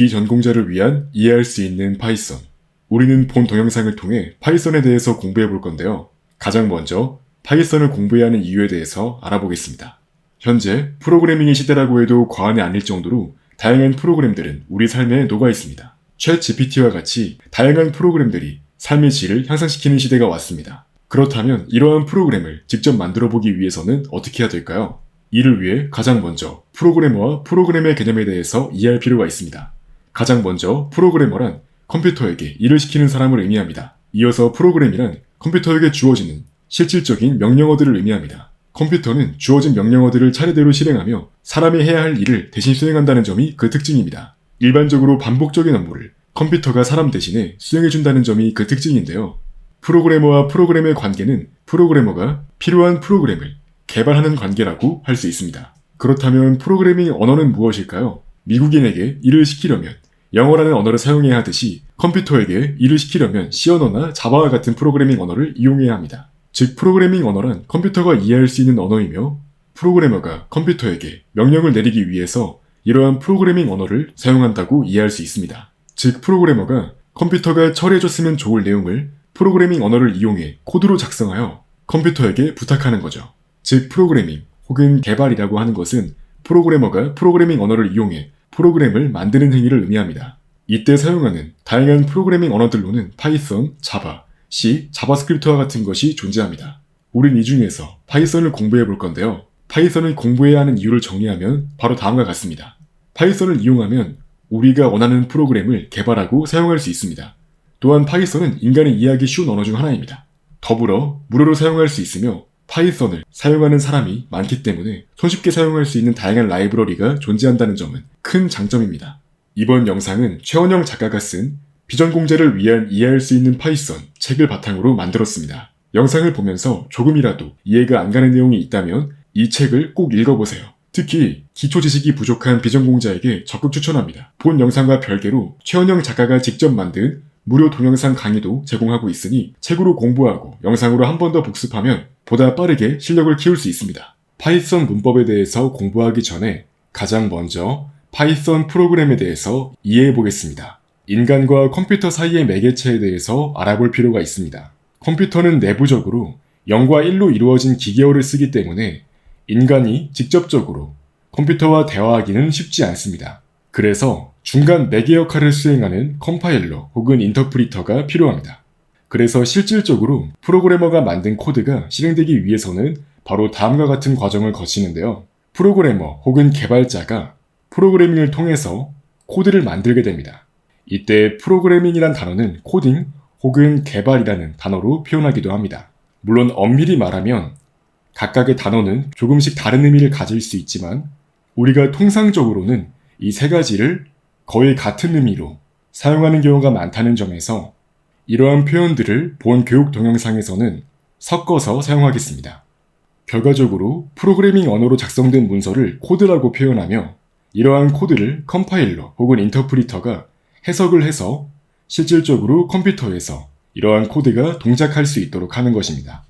비전공자를 위한 이해할 수 있는 파이썬. 우리는 본 동영상을 통해 파이썬에 대해서 공부해 볼 건데요. 가장 먼저 파이썬을 공부해야 하는 이유에 대해서 알아보겠습니다. 현재 프로그래밍의 시대라고 해도 과언이 아닐 정도로 다양한 프로그램들은 우리 삶에 녹아 있습니다. 챗 GPT와 같이 다양한 프로그램들이 삶의 질을 향상시키는 시대가 왔습니다. 그렇다면 이러한 프로그램을 직접 만들어 보기 위해서는 어떻게 해야 될까요? 이를 위해 가장 먼저 프로그래머와 프로그램의 개념에 대해서 이해할 필요가 있습니다. 가장 먼저 프로그래머란 컴퓨터에게 일을 시키는 사람을 의미합니다. 이어서 프로그램이란 컴퓨터에게 주어지는 실질적인 명령어들을 의미합니다. 컴퓨터는 주어진 명령어들을 차례대로 실행하며 사람이 해야 할 일을 대신 수행한다는 점이 그 특징입니다. 일반적으로 반복적인 업무를 컴퓨터가 사람 대신에 수행해준다는 점이 그 특징인데요. 프로그래머와 프로그램의 관계는 프로그래머가 필요한 프로그램을 개발하는 관계라고 할 수 있습니다. 그렇다면 프로그래밍 언어는 무엇일까요? 미국인에게 일을 시키려면 영어라는 언어를 사용해야 하듯이 컴퓨터에게 일을 시키려면 C 언어나 자바와 같은 프로그래밍 언어를 이용해야 합니다. 즉 프로그래밍 언어란 컴퓨터가 이해할 수 있는 언어이며 프로그래머가 컴퓨터에게 명령을 내리기 위해서 이러한 프로그래밍 언어를 사용한다고 이해할 수 있습니다. 즉 프로그래머가 컴퓨터가 처리해줬으면 좋을 내용을 프로그래밍 언어를 이용해 코드로 작성하여 컴퓨터에게 부탁하는 거죠. 즉 프로그래밍 혹은 개발이라고 하는 것은 프로그래머가 프로그래밍 언어를 이용해 프로그램을 만드는 행위를 의미합니다. 이때 사용하는 다양한 프로그래밍 언어들로는 파이썬, 자바, C, 자바스크립트와 같은 것이 존재합니다. 우린 이 중에서 파이썬을 공부해 볼 건데요. 파이썬을 공부해야 하는 이유를 정리하면 바로 다음과 같습니다. 파이썬을 이용하면 우리가 원하는 프로그램을 개발하고 사용할 수 있습니다. 또한 파이썬은 인간이 이해하기 쉬운 언어 중 하나입니다. 더불어 무료로 사용할 수 있으며 파이썬을 사용하는 사람이 많기 때문에 손쉽게 사용할 수 있는 다양한 라이브러리가 존재한다는 점은 큰 장점입니다. 이번 영상은 최원영 작가가 쓴 비전공자를 위한 이해할 수 있는 파이썬 책을 바탕으로 만들었습니다. 영상을 보면서 조금이라도 이해가 안 가는 내용이 있다면 이 책을 꼭 읽어보세요. 특히 기초 지식이 부족한 비전공자에게 적극 추천합니다. 본 영상과 별개로 최원영 작가가 직접 만든 무료 동영상 강의도 제공하고 있으니 책으로 공부하고 영상으로 한 번 더 복습하면 보다 빠르게 실력을 키울 수 있습니다. 파이썬 문법에 대해서 공부하기 전에 가장 먼저 파이썬 프로그램에 대해서 이해해 보겠습니다. 인간과 컴퓨터 사이의 매개체에 대해서 알아볼 필요가 있습니다. 컴퓨터는 내부적으로 0과 1로 이루어진 기계어를 쓰기 때문에 인간이 직접적으로 컴퓨터와 대화하기는 쉽지 않습니다. 그래서 중간 매개 역할을 수행하는 컴파일러 혹은 인터프리터가 필요합니다. 그래서 실질적으로 프로그래머가 만든 코드가 실행되기 위해서는 바로 다음과 같은 과정을 거치는데요. 프로그래머 혹은 개발자가 프로그래밍을 통해서 코드를 만들게 됩니다. 이때 프로그래밍이란 단어는 코딩 혹은 개발이라는 단어로 표현하기도 합니다. 물론 엄밀히 말하면 각각의 단어는 조금씩 다른 의미를 가질 수 있지만 우리가 통상적으로는 이 세 가지를 거의 같은 의미로 사용하는 경우가 많다는 점에서 이러한 표현들을 본 교육 동영상에서는 섞어서 사용하겠습니다. 결과적으로 프로그래밍 언어로 작성된 문서를 코드라고 표현하며 이러한 코드를 컴파일러 혹은 인터프리터가 해석을 해서 실질적으로 컴퓨터에서 이러한 코드가 동작할 수 있도록 하는 것입니다.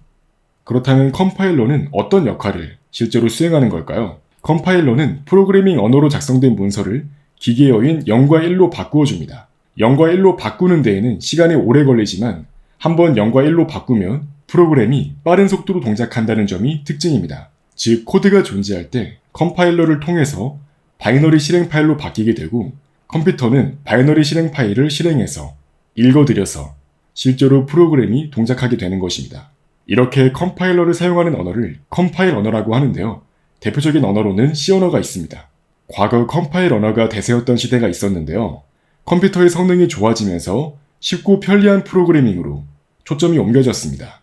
그렇다면 컴파일러는 어떤 역할을 실제로 수행하는 걸까요? 컴파일러는 프로그래밍 언어로 작성된 문서를 기계어인 0과 1로 바꾸어 줍니다. 0과 1로 바꾸는 데에는 시간이 오래 걸리지만 한번 0과 1로 바꾸면 프로그램이 빠른 속도로 동작한다는 점이 특징입니다. 즉 코드가 존재할 때 컴파일러를 통해서 바이너리 실행 파일로 바뀌게 되고 컴퓨터는 바이너리 실행 파일을 실행해서 읽어들여서 실제로 프로그램이 동작하게 되는 것입니다. 이렇게 컴파일러를 사용하는 언어를 컴파일 언어라고 하는데요. 대표적인 언어로는 C 언어가 있습니다. 과거 컴파일 언어가 대세였던 시대가 있었는데요. 컴퓨터의 성능이 좋아지면서 쉽고 편리한 프로그래밍으로 초점이 옮겨졌습니다.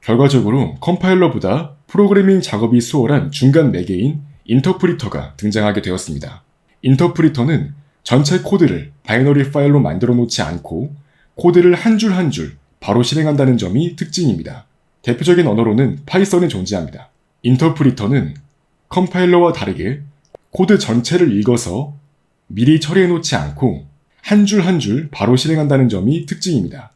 결과적으로 컴파일러보다 프로그래밍 작업이 수월한 중간 매개인 인터프리터가 등장하게 되었습니다. 인터프리터는 전체 코드를 바이너리 파일로 만들어 놓지 않고 코드를 한 줄 한 줄 바로 실행한다는 점이 특징입니다. 대표적인 언어로는 파이썬이 존재합니다. 인터프리터는 컴파일러와 다르게 코드 전체를 읽어서 미리 처리해 놓지 않고 한 줄 한 줄 바로 실행한다는 점이 특징입니다.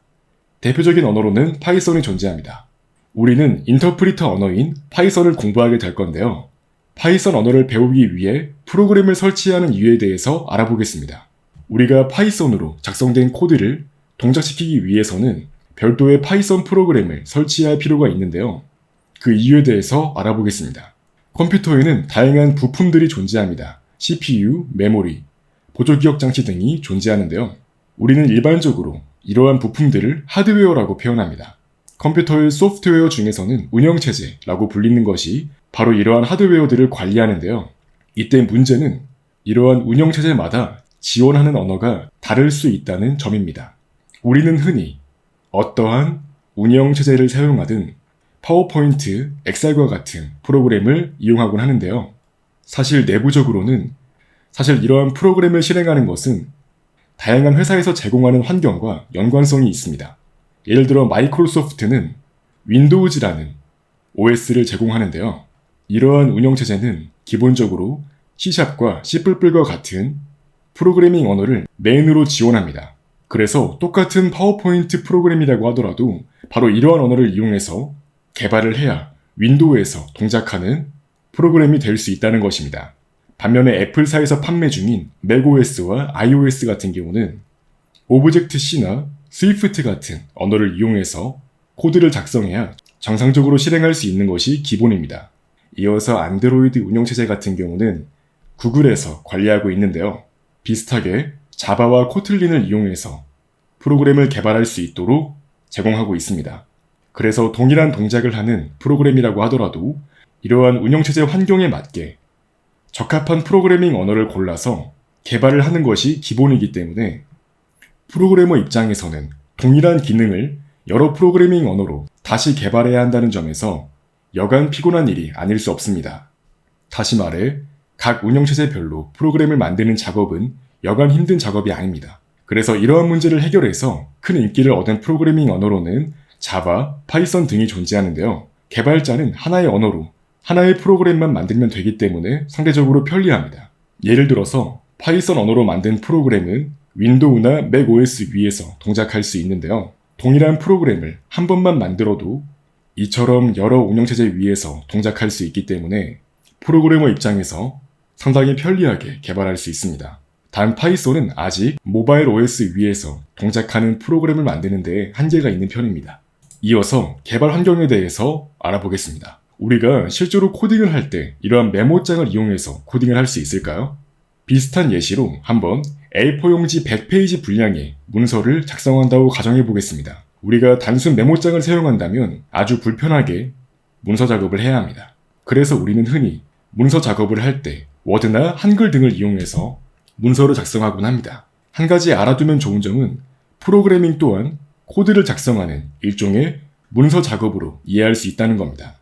대표적인 언어로는 파이썬이 존재합니다. 우리는 인터프리터 언어인 파이썬을 공부하게 될 건데요. 파이썬 언어를 배우기 위해 프로그램을 설치하는 이유에 대해서 알아보겠습니다. 우리가 파이썬으로 작성된 코드를 동작시키기 위해서는 별도의 파이썬 프로그램을 설치해야 할 필요가 있는데요. 그 이유에 대해서 알아보겠습니다. 컴퓨터에는 다양한 부품들이 존재합니다. CPU, 메모리, 보조기억 장치 등이 존재하는데요. 우리는 일반적으로 이러한 부품들을 하드웨어라고 표현합니다. 컴퓨터의 소프트웨어 중에서는 운영체제라고 불리는 것이 바로 이러한 하드웨어들을 관리하는데요. 이때 문제는 이러한 운영체제마다 지원하는 언어가 다를 수 있다는 점입니다. 우리는 흔히 어떠한 운영체제를 사용하든 파워포인트, 엑셀과 같은 프로그램을 이용하곤 하는데요. 사실 내부적으로는 이러한 프로그램을 실행하는 것은 다양한 회사에서 제공하는 환경과 연관성이 있습니다. 예를 들어 마이크로소프트는 윈도우즈라는 OS를 제공하는데요. 이러한 운영체제는 기본적으로 C샵과 C++과 같은 프로그래밍 언어를 메인으로 지원합니다. 그래서 똑같은 파워포인트 프로그램이라고 하더라도 바로 이러한 언어를 이용해서 개발을 해야 윈도우에서 동작하는 프로그램이 될 수 있다는 것입니다. 반면에 애플사에서 판매 중인 맥OS와 iOS 같은 경우는 오브젝트-C나 스위프트 같은 언어를 이용해서 코드를 작성해야 정상적으로 실행할 수 있는 것이 기본입니다. 이어서 안드로이드 운영체제 같은 경우는 구글에서 관리하고 있는데요. 비슷하게 자바와 코틀린을 이용해서 프로그램을 개발할 수 있도록 제공하고 있습니다. 그래서 동일한 동작을 하는 프로그램이라고 하더라도 이러한 운영체제 환경에 맞게 적합한 프로그래밍 언어를 골라서 개발을 하는 것이 기본이기 때문에 프로그래머 입장에서는 동일한 기능을 여러 프로그래밍 언어로 다시 개발해야 한다는 점에서 여간 피곤한 일이 아닐 수 없습니다. 다시 말해 각 운영체제별로 프로그램을 만드는 작업은 여간 힘든 작업이 아닙니다. 그래서 이러한 문제를 해결해서 큰 인기를 얻은 프로그래밍 언어로는 자바, 파이썬 등이 존재하는데요. 개발자는 하나의 언어로 하나의 프로그램만 만들면 되기 때문에 상대적으로 편리합니다. 예를 들어서 파이썬 언어로 만든 프로그램은 윈도우나 맥OS 위에서 동작할 수 있는데요. 동일한 프로그램을 한 번만 만들어도 이처럼 여러 운영체제 위에서 동작할 수 있기 때문에 프로그래머 입장에서 상당히 편리하게 개발할 수 있습니다. 단 파이썬은 아직 모바일 OS 위에서 동작하는 프로그램을 만드는 데 한계가 있는 편입니다. 이어서 개발 환경에 대해서 알아보겠습니다. 우리가 실제로 코딩을 할 때 이러한 메모장을 이용해서 코딩을 할 수 있을까요? 비슷한 예시로 한번 A4 용지 100페이지 분량의 문서를 작성한다고 가정해 보겠습니다. 우리가 단순 메모장을 사용한다면 아주 불편하게 문서 작업을 해야 합니다. 그래서 우리는 흔히 문서 작업을 할 때 워드나 한글 등을 이용해서 문서를 작성하곤 합니다. 한 가지 알아두면 좋은 점은 프로그래밍 또한 코드를 작성하는 일종의 문서 작업으로 이해할 수 있다는 겁니다.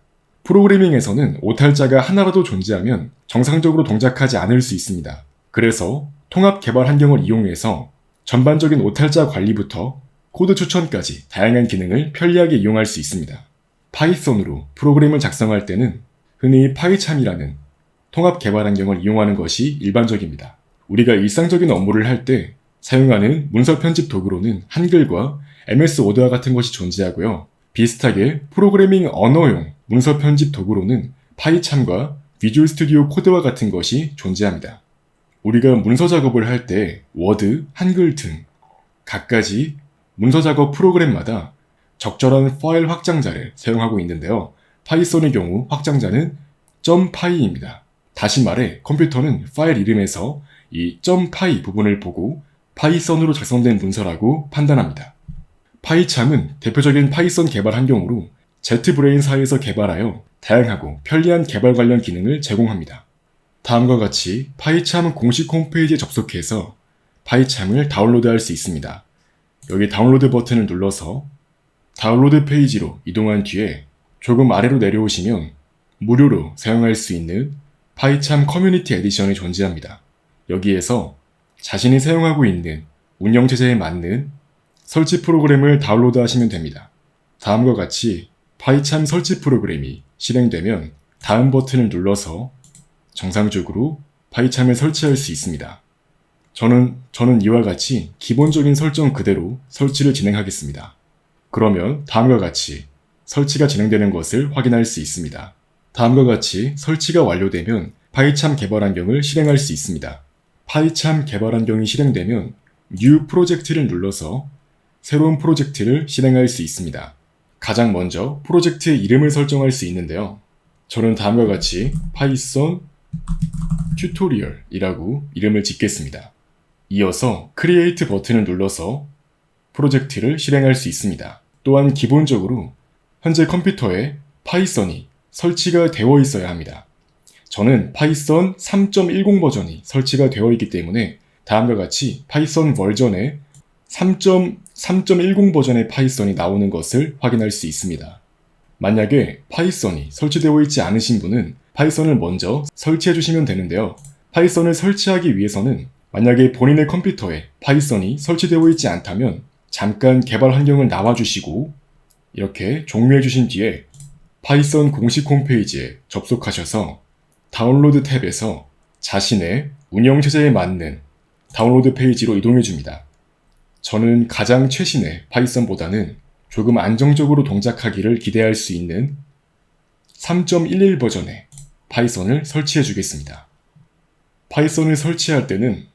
프로그래밍에서는 오탈자가 하나라도 존재하면 정상적으로 동작하지 않을 수 있습니다. 그래서 통합 개발 환경을 이용해서 전반적인 오탈자 관리부터 코드 추천까지 다양한 기능을 편리하게 이용할 수 있습니다. 파이썬으로 프로그램을 작성할 때는 흔히 파이참이라는 통합 개발 환경을 이용하는 것이 일반적입니다. 우리가 일상적인 업무를 할 때 사용하는 문서 편집 도구로는 한글과 MS 워드와 같은 것이 존재하고요. 비슷하게 프로그래밍 언어용 문서 편집 도구로는 파이참과 비주얼 스튜디오 코드와 같은 것이 존재합니다. 우리가 문서 작업을 할 때 워드, 한글 등 각가지 문서 작업 프로그램마다 적절한 파일 확장자를 사용하고 있는데요. 파이썬의 경우 확장자는 .py입니다. 다시 말해 컴퓨터는 파일 이름에서 이 .py 부분을 보고 파이썬으로 작성된 문서라고 판단합니다. 파이참은 대표적인 파이썬 개발 환경으로 jetbrain사에서 개발하여 다양하고 편리한 개발 관련 기능을 제공합니다. 다음과 같이 파이참 공식 홈페이지에 접속해서 파이참을 다운로드할 수 있습니다. 여기 다운로드 버튼을 눌러서 다운로드 페이지로 이동한 뒤에 조금 아래로 내려오시면 무료로 사용할 수 있는 파이참 커뮤니티 에디션이 존재합니다. 여기에서 자신이 사용하고 있는 운영체제에 맞는 설치 프로그램을 다운로드 하시면 됩니다. 다음과 같이 파이참 설치 프로그램이 실행되면 다음 버튼을 눌러서 정상적으로 파이참을 설치할 수 있습니다. 저는 이와 같이 기본적인 설정 그대로 설치를 진행하겠습니다. 그러면 다음과 같이 설치가 진행되는 것을 확인할 수 있습니다. 다음과 같이 설치가 완료되면 파이참 개발 환경을 실행할 수 있습니다. 파이참 개발 환경이 실행되면 New 프로젝트를 눌러서 새로운 프로젝트를 실행할 수 있습니다. 가장 먼저 프로젝트의 이름을 설정할 수 있는데요. 저는 다음과 같이 파이썬 튜토리얼이라고 이름을 짓겠습니다. 이어서 크리에이트 버튼을 눌러서 프로젝트를 실행할 수 있습니다. 또한 기본적으로 현재 컴퓨터에 파이썬이 설치가 되어 있어야 합니다. 저는 파이썬 3.10 버전이 설치가 되어 있기 때문에 다음과 같이 파이썬 버전에 3.10 버전의 파이썬이 나오는 것을 확인할 수 있습니다. 만약에 파이썬이 설치되어 있지 않으신 분은 파이썬을 먼저 설치해 주시면 되는데요. 파이썬을 설치하기 위해서는 만약에 본인의 컴퓨터에 파이썬이 설치되어 있지 않다면 잠깐 개발 환경을 나와주시고 이렇게 종료해 주신 뒤에 파이썬 공식 홈페이지에 접속하셔서 다운로드 탭에서 자신의 운영체제에 맞는 다운로드 페이지로 이동해 줍니다. 저는 가장 최신의 파이썬보다는 조금 안정적으로 동작하기를 기대할 수 있는 3.11 버전의 파이썬을 설치해 주겠습니다. 파이썬을 설치할 때는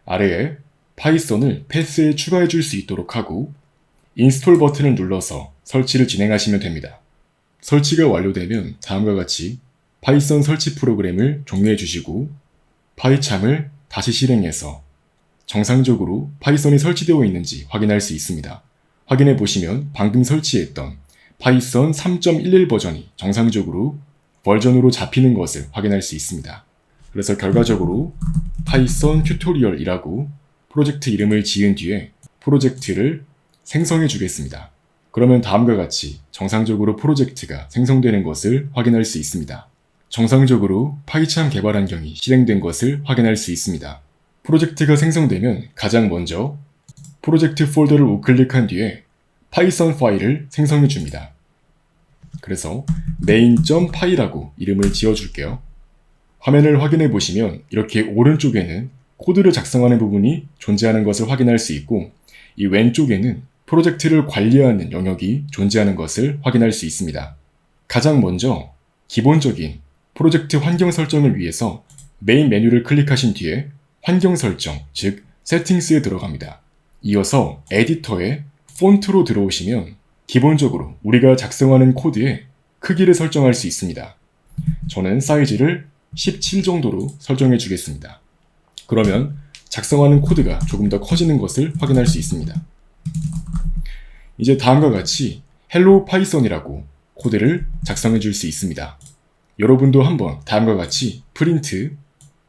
아래에 파이썬을 패스에 추가해 줄 수 있도록 하고 인스톨 버튼을 눌러서 설치를 진행하시면 됩니다. 설치가 완료되면 다음과 같이 파이썬 설치 프로그램을 종료해 주시고 파이참을 다시 실행해서 정상적으로 파이썬이 설치되어 있는지 확인할 수 있습니다. 확인해 보시면 방금 설치했던 파이썬 3.11 버전이 정상적으로 버전으로 잡히는 것을 확인할 수 있습니다. 그래서 결과적으로 파이썬 튜토리얼이라고 프로젝트 이름을 지은 뒤에 프로젝트를 생성해 주겠습니다. 그러면 다음과 같이 정상적으로 프로젝트가 생성되는 것을 확인할 수 있습니다. 정상적으로 파이참 개발 환경이 실행된 것을 확인할 수 있습니다. 프로젝트가 생성되면 가장 먼저 프로젝트 폴더를 우클릭한 뒤에 파이썬 파일을 생성해 줍니다. 그래서 main.py라고 이름을 지어줄게요. 화면을 확인해 보시면 이렇게 오른쪽에는 코드를 작성하는 부분이 존재하는 것을 확인할 수 있고 이 왼쪽에는 프로젝트를 관리하는 영역이 존재하는 것을 확인할 수 있습니다. 가장 먼저 기본적인 프로젝트 환경 설정을 위해서 메인 메뉴를 클릭하신 뒤에 환경 설정, 즉 세팅스에 들어갑니다. 이어서 에디터에 폰트로 들어오시면 기본적으로 우리가 작성하는 코드의 크기를 설정할 수 있습니다. 저는 사이즈를 17 정도로 설정해 주겠습니다. 그러면 작성하는 코드가 조금 더 커지는 것을 확인할 수 있습니다. 이제 다음과 같이 hello python이라고 코드를 작성해 줄 수 있습니다. 여러분도 한번 다음과 같이 프린트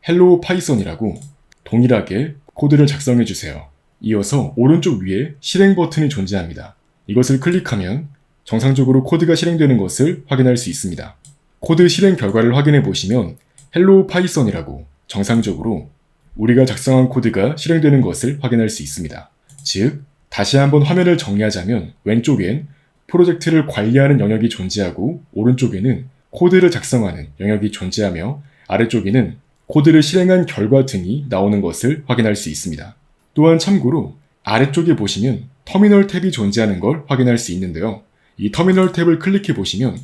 hello python이라고 동일하게 코드를 작성해 주세요. 이어서 오른쪽 위에 실행 버튼이 존재합니다. 이것을 클릭하면 정상적으로 코드가 실행되는 것을 확인할 수 있습니다. 코드 실행 결과를 확인해 보시면 hello python이라고 정상적으로 우리가 작성한 코드가 실행되는 것을 확인할 수 있습니다. 즉, 다시 한번 화면을 정리하자면 왼쪽엔 프로젝트를 관리하는 영역이 존재하고 오른쪽에는 코드를 작성하는 영역이 존재하며 아래쪽에는 코드를 실행한 결과 등이 나오는 것을 확인할 수 있습니다. 또한 참고로 아래쪽에 보시면 터미널 탭이 존재하는 걸 확인할 수 있는데요. 이 터미널 탭을 클릭해 보시면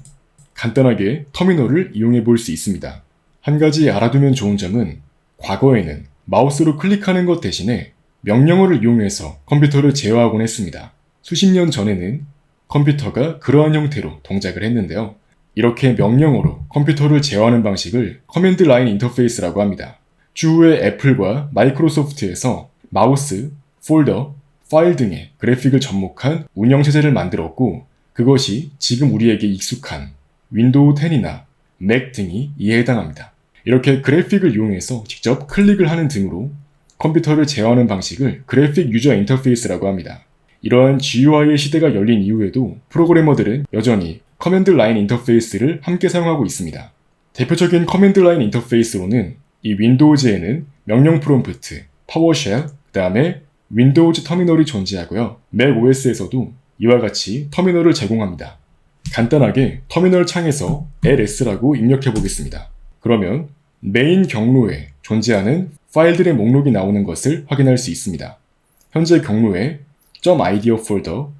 간단하게 터미널을 이용해 볼 수 있습니다. 한 가지 알아두면 좋은 점은 과거에는 마우스로 클릭하는 것 대신에 명령어를 이용해서 컴퓨터를 제어하곤 했습니다. 수십 년 전에는 컴퓨터가 그러한 형태로 동작을 했는데요. 이렇게 명령어로 컴퓨터를 제어하는 방식을 커맨드 라인 인터페이스라고 합니다. 추후에 애플과 마이크로소프트에서 마우스, 폴더, 파일 등의 그래픽을 접목한 운영체제를 만들었고 그것이 지금 우리에게 익숙한 윈도우 10이나 맥 등이 이에 해당합니다. 이렇게 그래픽을 이용해서 직접 클릭을 하는 등으로 컴퓨터를 제어하는 방식을 그래픽 유저 인터페이스라고 합니다. 이러한 GUI의 시대가 열린 이후에도 프로그래머들은 여전히 커맨드 라인 인터페이스를 함께 사용하고 있습니다. 대표적인 커맨드 라인 인터페이스로는 이 윈도우즈에는 명령 프롬프트, 파워쉘, 그 다음에 윈도우즈 터미널이 존재하고요. 맥 OS에서도 이와 같이 터미널을 제공합니다. 간단하게 터미널 창에서 ls라고 입력해 보겠습니다. 그러면 메인 경로에 존재하는 파일들의 목록이 나오는 것을 확인할 수 있습니다. 현재 경로에 .idea 폴더,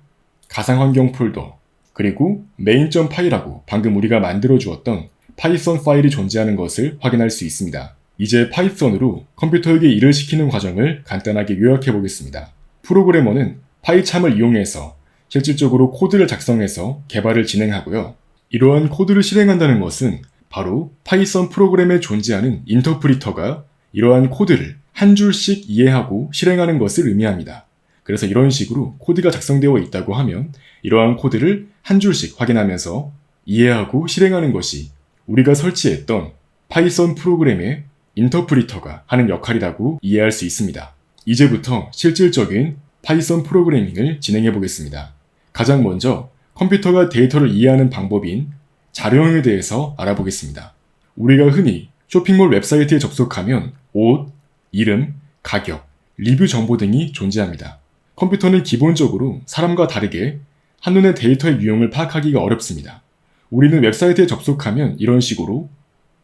가상환경 폴더, 그리고 main.py라고 방금 우리가 만들어 주었던 파이썬 파일이 존재하는 것을 확인할 수 있습니다. 이제 파이썬으로 컴퓨터에게 일을 시키는 과정을 간단하게 요약해 보겠습니다. 프로그래머는 파이참을 이용해서 실질적으로 코드를 작성해서 개발을 진행하고요. 이러한 코드를 실행한다는 것은 바로 파이썬 프로그램에 존재하는 인터프리터가 이러한 코드를 한 줄씩 이해하고 실행하는 것을 의미합니다. 그래서 이런 식으로 코드가 작성되어 있다고 하면 이러한 코드를 한 줄씩 확인하면서 이해하고 실행하는 것이 우리가 설치했던 파이썬 프로그램의 인터프리터가 하는 역할이라고 이해할 수 있습니다. 이제부터 실질적인 파이썬 프로그래밍을 진행해 보겠습니다. 가장 먼저 컴퓨터가 데이터를 이해하는 방법인 자료형에 대해서 알아보겠습니다. 우리가 흔히 쇼핑몰 웹사이트에 접속하면 옷, 이름, 가격, 리뷰 정보 등이 존재합니다. 컴퓨터는 기본적으로 사람과 다르게 한눈에 데이터의 유형을 파악하기가 어렵습니다. 우리는 웹사이트에 접속하면 이런 식으로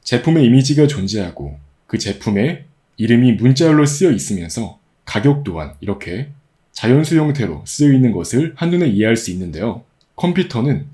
제품의 이미지가 존재하고 그 제품의 이름이 문자열로 쓰여 있으면서 가격 또한 이렇게 자연수 형태로 쓰여 있는 것을 한눈에 이해할 수 있는데요. 컴퓨터는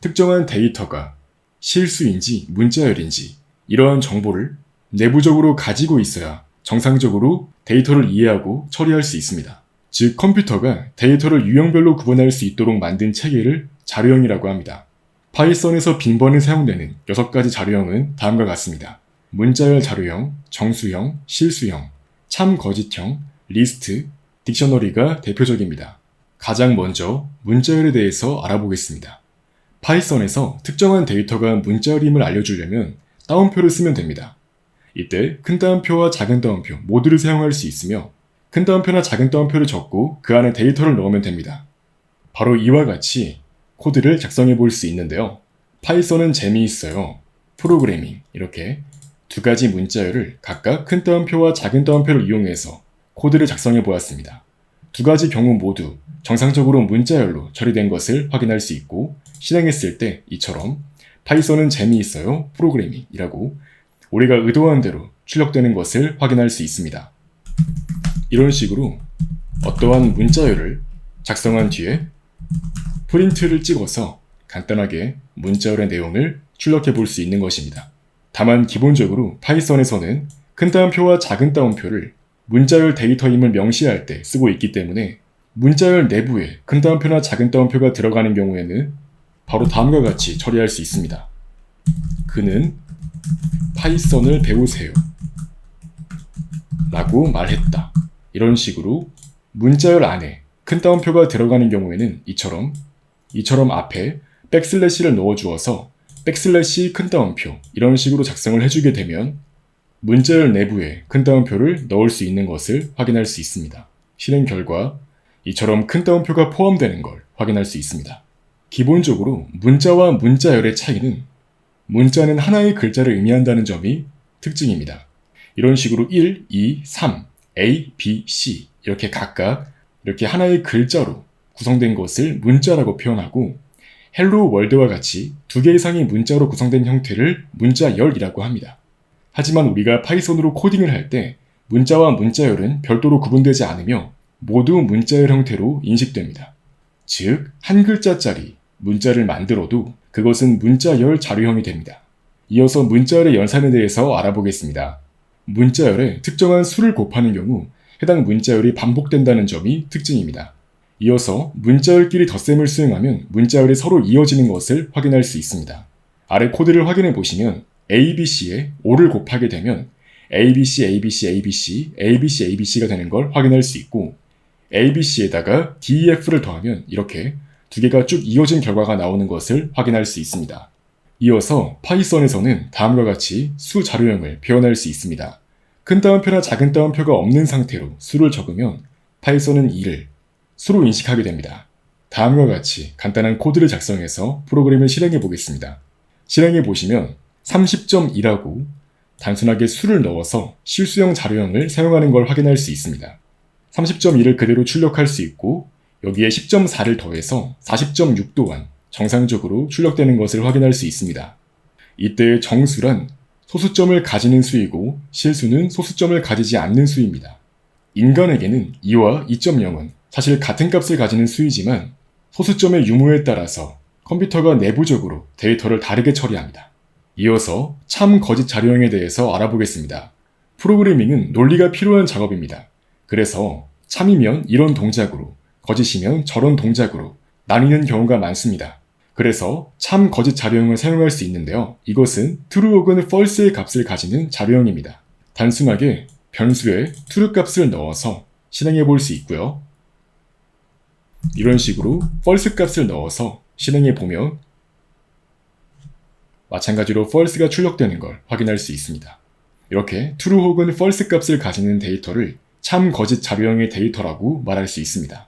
특정한 데이터가 실수인지 문자열인지 이러한 정보를 내부적으로 가지고 있어야 정상적으로 데이터를 이해하고 처리할 수 있습니다. 즉 컴퓨터가 데이터를 유형별로 구분할 수 있도록 만든 체계를 자료형이라고 합니다. 파이썬에서 빈번히 사용되는 6가지 자료형은 다음과 같습니다. 문자열 자료형, 정수형, 실수형, 참거짓형, 리스트, 딕셔너리가 대표적입니다. 가장 먼저 문자열에 대해서 알아보겠습니다. 파이썬에서 특정한 데이터가 문자열임을 알려주려면 따옴표를 쓰면 됩니다. 이때 큰 따옴표와 작은 따옴표 모두를 사용할 수 있으며 큰 따옴표나 작은 따옴표를 적고 그 안에 데이터를 넣으면 됩니다. 바로 이와 같이 코드를 작성해 볼 수 있는데요. 파이썬은 재미있어요. 프로그래밍 이렇게 2가지 문자열을 각각 큰 따옴표와 작은 따옴표를 이용해서 코드를 작성해 보았습니다. 2가지 경우 모두 정상적으로 문자열로 처리된 것을 확인할 수 있고 실행했을 때 이처럼 파이썬은 재미있어요. 프로그래밍이라고 우리가 의도한 대로 출력되는 것을 확인할 수 있습니다. 이런 식으로 어떠한 문자열을 작성한 뒤에 프린트를 찍어서 간단하게 문자열의 내용을 출력해 볼 수 있는 것입니다. 다만 기본적으로 파이썬에서는 큰 따옴표와 작은 따옴표를 문자열 데이터임을 명시할 때 쓰고 있기 때문에 문자열 내부에 큰 따옴표나 작은 따옴표가 들어가는 경우에는 바로 다음과 같이 처리할 수 있습니다. 그는 파이썬을 배우세요 라고 말했다. 이런 식으로 문자열 안에 큰 따옴표가 들어가는 경우에는 이처럼 앞에 백슬래시를 넣어주어서 백슬래시 큰 따옴표 이런 식으로 작성을 해주게 되면 문자열 내부에 큰 따옴표를 넣을 수 있는 것을 확인할 수 있습니다. 실행 결과 이처럼 큰 따옴표가 포함되는 걸 확인할 수 있습니다. 기본적으로 문자와 문자열의 차이는 문자는 하나의 글자를 의미한다는 점이 특징입니다. 이런 식으로 1, 2, 3, A, B, C 이렇게 각각 이렇게 하나의 글자로 구성된 것을 문자라고 표현하고 헬로 월드와 같이 2개 이상의 문자로 구성된 형태를 문자열이라고 합니다. 하지만 우리가 파이썬으로 코딩을 할 때 문자와 문자열은 별도로 구분되지 않으며 모두 문자열 형태로 인식됩니다. 즉, 한 글자짜리 문자를 만들어도 그것은 문자열 자료형이 됩니다. 이어서 문자열의 연산에 대해서 알아보겠습니다. 문자열에 특정한 수를 곱하는 경우 해당 문자열이 반복된다는 점이 특징입니다. 이어서 문자열끼리 덧셈을 수행하면 문자열이 서로 이어지는 것을 확인할 수 있습니다. 아래 코드를 확인해 보시면 ABC에 5를 곱하게 되면 ABC, ABC, ABC, ABC, ABC가 되는 걸 확인할 수 있고 ABC에다가 DEF를 더하면 이렇게 2개가 쭉 이어진 결과가 나오는 것을 확인할 수 있습니다. 이어서 파이썬에서는 다음과 같이 수 자료형을 표현할 수 있습니다. 큰 따옴표나 작은 따옴표가 없는 상태로 수를 적으면 파이썬은 2를 수로 인식하게 됩니다. 다음과 같이 간단한 코드를 작성해서 프로그램을 실행해 보겠습니다. 실행해 보시면 30.2라고 단순하게 수를 넣어서 실수형 자료형을 사용하는 걸 확인할 수 있습니다. 30.2를 그대로 출력할 수 있고 여기에 10.4를 더해서 40.6 또한 정상적으로 출력되는 것을 확인할 수 있습니다. 이때 정수란 소수점을 가지는 수이고 실수는 소수점을 가지지 않는 수입니다. 인간에게는 2와 2.0은 사실 같은 값을 가지는 수이지만 소수점의 유무에 따라서 컴퓨터가 내부적으로 데이터를 다르게 처리합니다. 이어서 참 거짓 자료형에 대해서 알아보겠습니다. 프로그래밍은 논리가 필요한 작업입니다. 그래서 참이면 이런 동작으로, 거짓이면 저런 동작으로 나뉘는 경우가 많습니다. 그래서 참, 거짓 자료형을 사용할 수 있는데요. 이것은 true 혹은 false의 값을 가지는 자료형입니다. 단순하게 변수에 true 값을 넣어서 실행해 볼 수 있고요. 이런 식으로 false 값을 넣어서 실행해 보면 마찬가지로 false가 출력되는 걸 확인할 수 있습니다. 이렇게 true 혹은 false 값을 가지는 데이터를 참, 거짓 자료형의 데이터라고 말할 수 있습니다.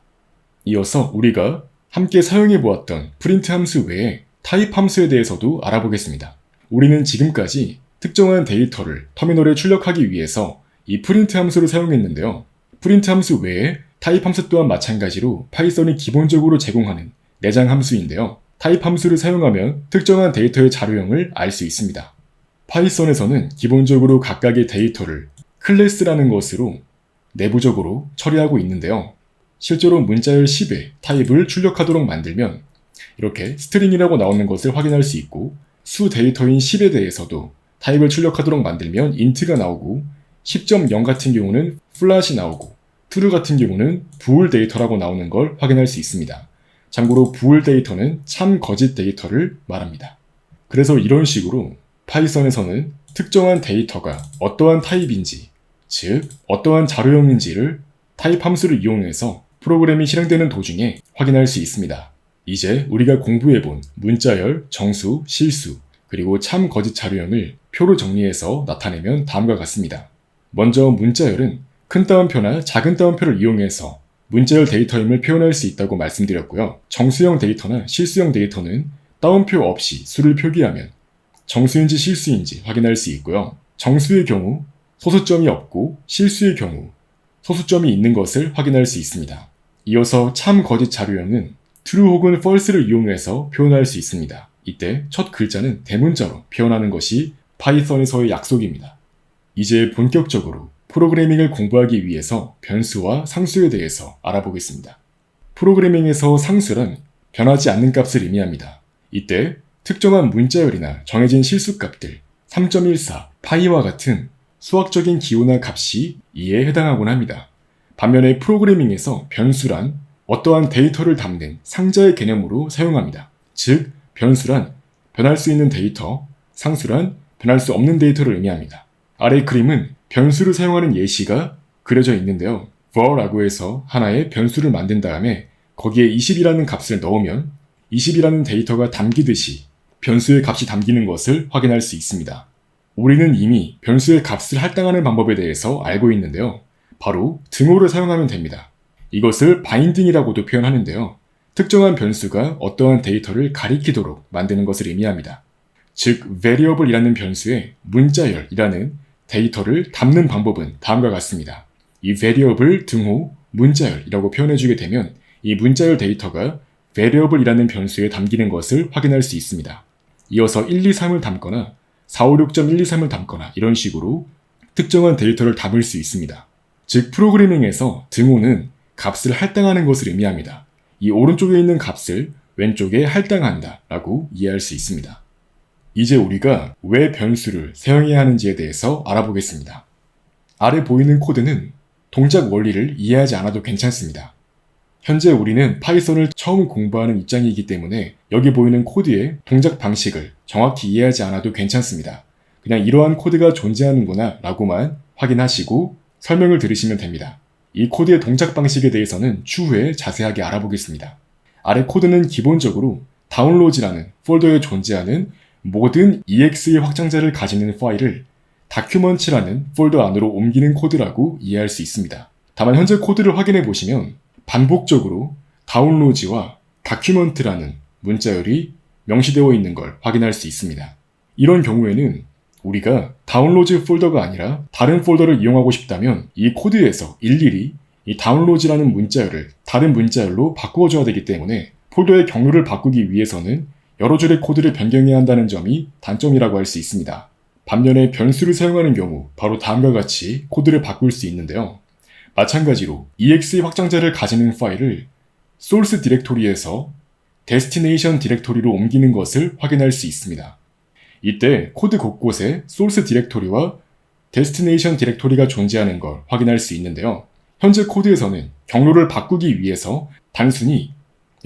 이어서 우리가 함께 사용해 보았던 프린트 함수 외에 타입 함수에 대해서도 알아보겠습니다. 우리는 지금까지 특정한 데이터를 터미널에 출력하기 위해서 이 프린트 함수를 사용했는데요. 프린트 함수 외에 타입 함수 또한 마찬가지로 파이썬이 기본적으로 제공하는 내장 함수인데요. 타입 함수를 사용하면 특정한 데이터의 자료형을 알 수 있습니다. 파이썬에서는 기본적으로 각각의 데이터를 클래스라는 것으로 내부적으로 처리하고 있는데요. 실제로 문자열 10의 타입을 출력하도록 만들면 이렇게 스트링이라고 나오는 것을 확인할 수 있고, 수 데이터인 10에 대해서도 타입을 출력하도록 만들면 int가 나오고, 10.0 같은 경우는 플랫이 나오고, true 같은 경우는 부울 데이터라고 나오는 걸 확인할 수 있습니다. 참고로 부울 데이터는 참, 거짓 데이터를 말합니다. 그래서 이런 식으로 파이썬에서는 특정한 데이터가 어떠한 타입인지, 즉 어떠한 자료형인지를 타입 함수를 이용해서 프로그램이 실행되는 도중에 확인할 수 있습니다. 이제 우리가 공부해본 문자열, 정수, 실수, 그리고 참, 거짓 자료형을 표로 정리해서 나타내면 다음과 같습니다. 먼저 문자열은 큰 따옴표나 작은 따옴표를 이용해서 문자열 데이터임을 표현할 수 있다고 말씀드렸고요. 정수형 데이터나 실수형 데이터는 따옴표 없이 수를 표기하면 정수인지 실수인지 확인할 수 있고요. 정수의 경우 소수점이 없고, 실수의 경우 소수점이 있는 것을 확인할 수 있습니다. 이어서 참, 거짓 자료형은 true 혹은 false를 이용해서 표현할 수 있습니다. 이때 첫 글자는 대문자로 표현하는 것이 파이썬에서의 약속입니다. 이제 본격적으로 프로그래밍을 공부하기 위해서 변수와 상수에 대해서 알아보겠습니다. 프로그래밍에서 상수란 변하지 않는 값을 의미합니다. 이때 특정한 문자열이나 정해진 실수값들 3.14, 파이와 같은 수학적인 기호나 값이 이에 해당하곤 합니다. 반면에 프로그래밍에서 변수란 어떠한 데이터를 담는 상자의 개념으로 사용합니다. 즉, 변수란 변할 수 있는 데이터, 상수란 변할 수 없는 데이터를 의미합니다. 아래 그림은 변수를 사용하는 예시가 그려져 있는데요. for라고 해서 하나의 변수를 만든 다음에 거기에 20이라는 값을 넣으면 20이라는 데이터가 담기듯이 변수의 값이 담기는 것을 확인할 수 있습니다. 우리는 이미 변수의 값을 할당하는 방법에 대해서 알고 있는데요. 바로 등호를 사용하면 됩니다. 이것을 바인딩이라고도 표현하는데요. 특정한 변수가 어떠한 데이터를 가리키도록 만드는 것을 의미합니다. 즉, variable이라는 변수에 문자열이라는 데이터를 담는 방법은 다음과 같습니다. 이 variable 등호 문자열이라고 표현해주게 되면 이 문자열 데이터가 variable이라는 변수에 담기는 것을 확인할 수 있습니다. 이어서 1, 2, 3을 담거나 456.123을 담거나 이런 식으로 특정한 데이터를 담을 수 있습니다. 즉, 프로그래밍에서 등호는 값을 할당하는 것을 의미합니다. 이 오른쪽에 있는 값을 왼쪽에 할당한다 라고 이해할 수 있습니다. 이제 우리가 왜 변수를 사용해야 하는지에 대해서 알아보겠습니다. 아래 보이는 코드는 동작 원리를 이해하지 않아도 괜찮습니다. 현재 우리는 파이썬을 처음 공부하는 입장이기 때문에 여기 보이는 코드의 동작 방식을 정확히 이해하지 않아도 괜찮습니다. 그냥 이러한 코드가 존재하는구나 라고만 확인하시고 설명을 들으시면 됩니다. 이 코드의 동작 방식에 대해서는 추후에 자세하게 알아보겠습니다. 아래 코드는 기본적으로 다운로드라는 폴더에 존재하는 모든 EXE 확장자를 가지는 파일을 다큐먼트라는 폴더 안으로 옮기는 코드라고 이해할 수 있습니다. 다만 현재 코드를 확인해 보시면 반복적으로 다운로드와 다큐먼트라는 문자열이 명시되어 있는 걸 확인할 수 있습니다. 이런 경우에는 우리가 다운로드 폴더가 아니라 다른 폴더를 이용하고 싶다면 이 코드에서 일일이 이 다운로드라는 문자열을 다른 문자열로 바꾸어줘야 되기 때문에 폴더의 경로를 바꾸기 위해서는 여러 줄의 코드를 변경해야 한다는 점이 단점이라고 할 수 있습니다. 반면에 변수를 사용하는 경우 바로 다음과 같이 코드를 바꿀 수 있는데요. 마찬가지로 EXE 확장자를 가지는 파일을 소스 디렉토리에서 데스티네이션 디렉토리로 옮기는 것을 확인할 수 있습니다. 이때 코드 곳곳에 소스 디렉토리와 데스티네이션 디렉토리가 존재하는 걸 확인할 수 있는데요. 현재 코드에서는 경로를 바꾸기 위해서 단순히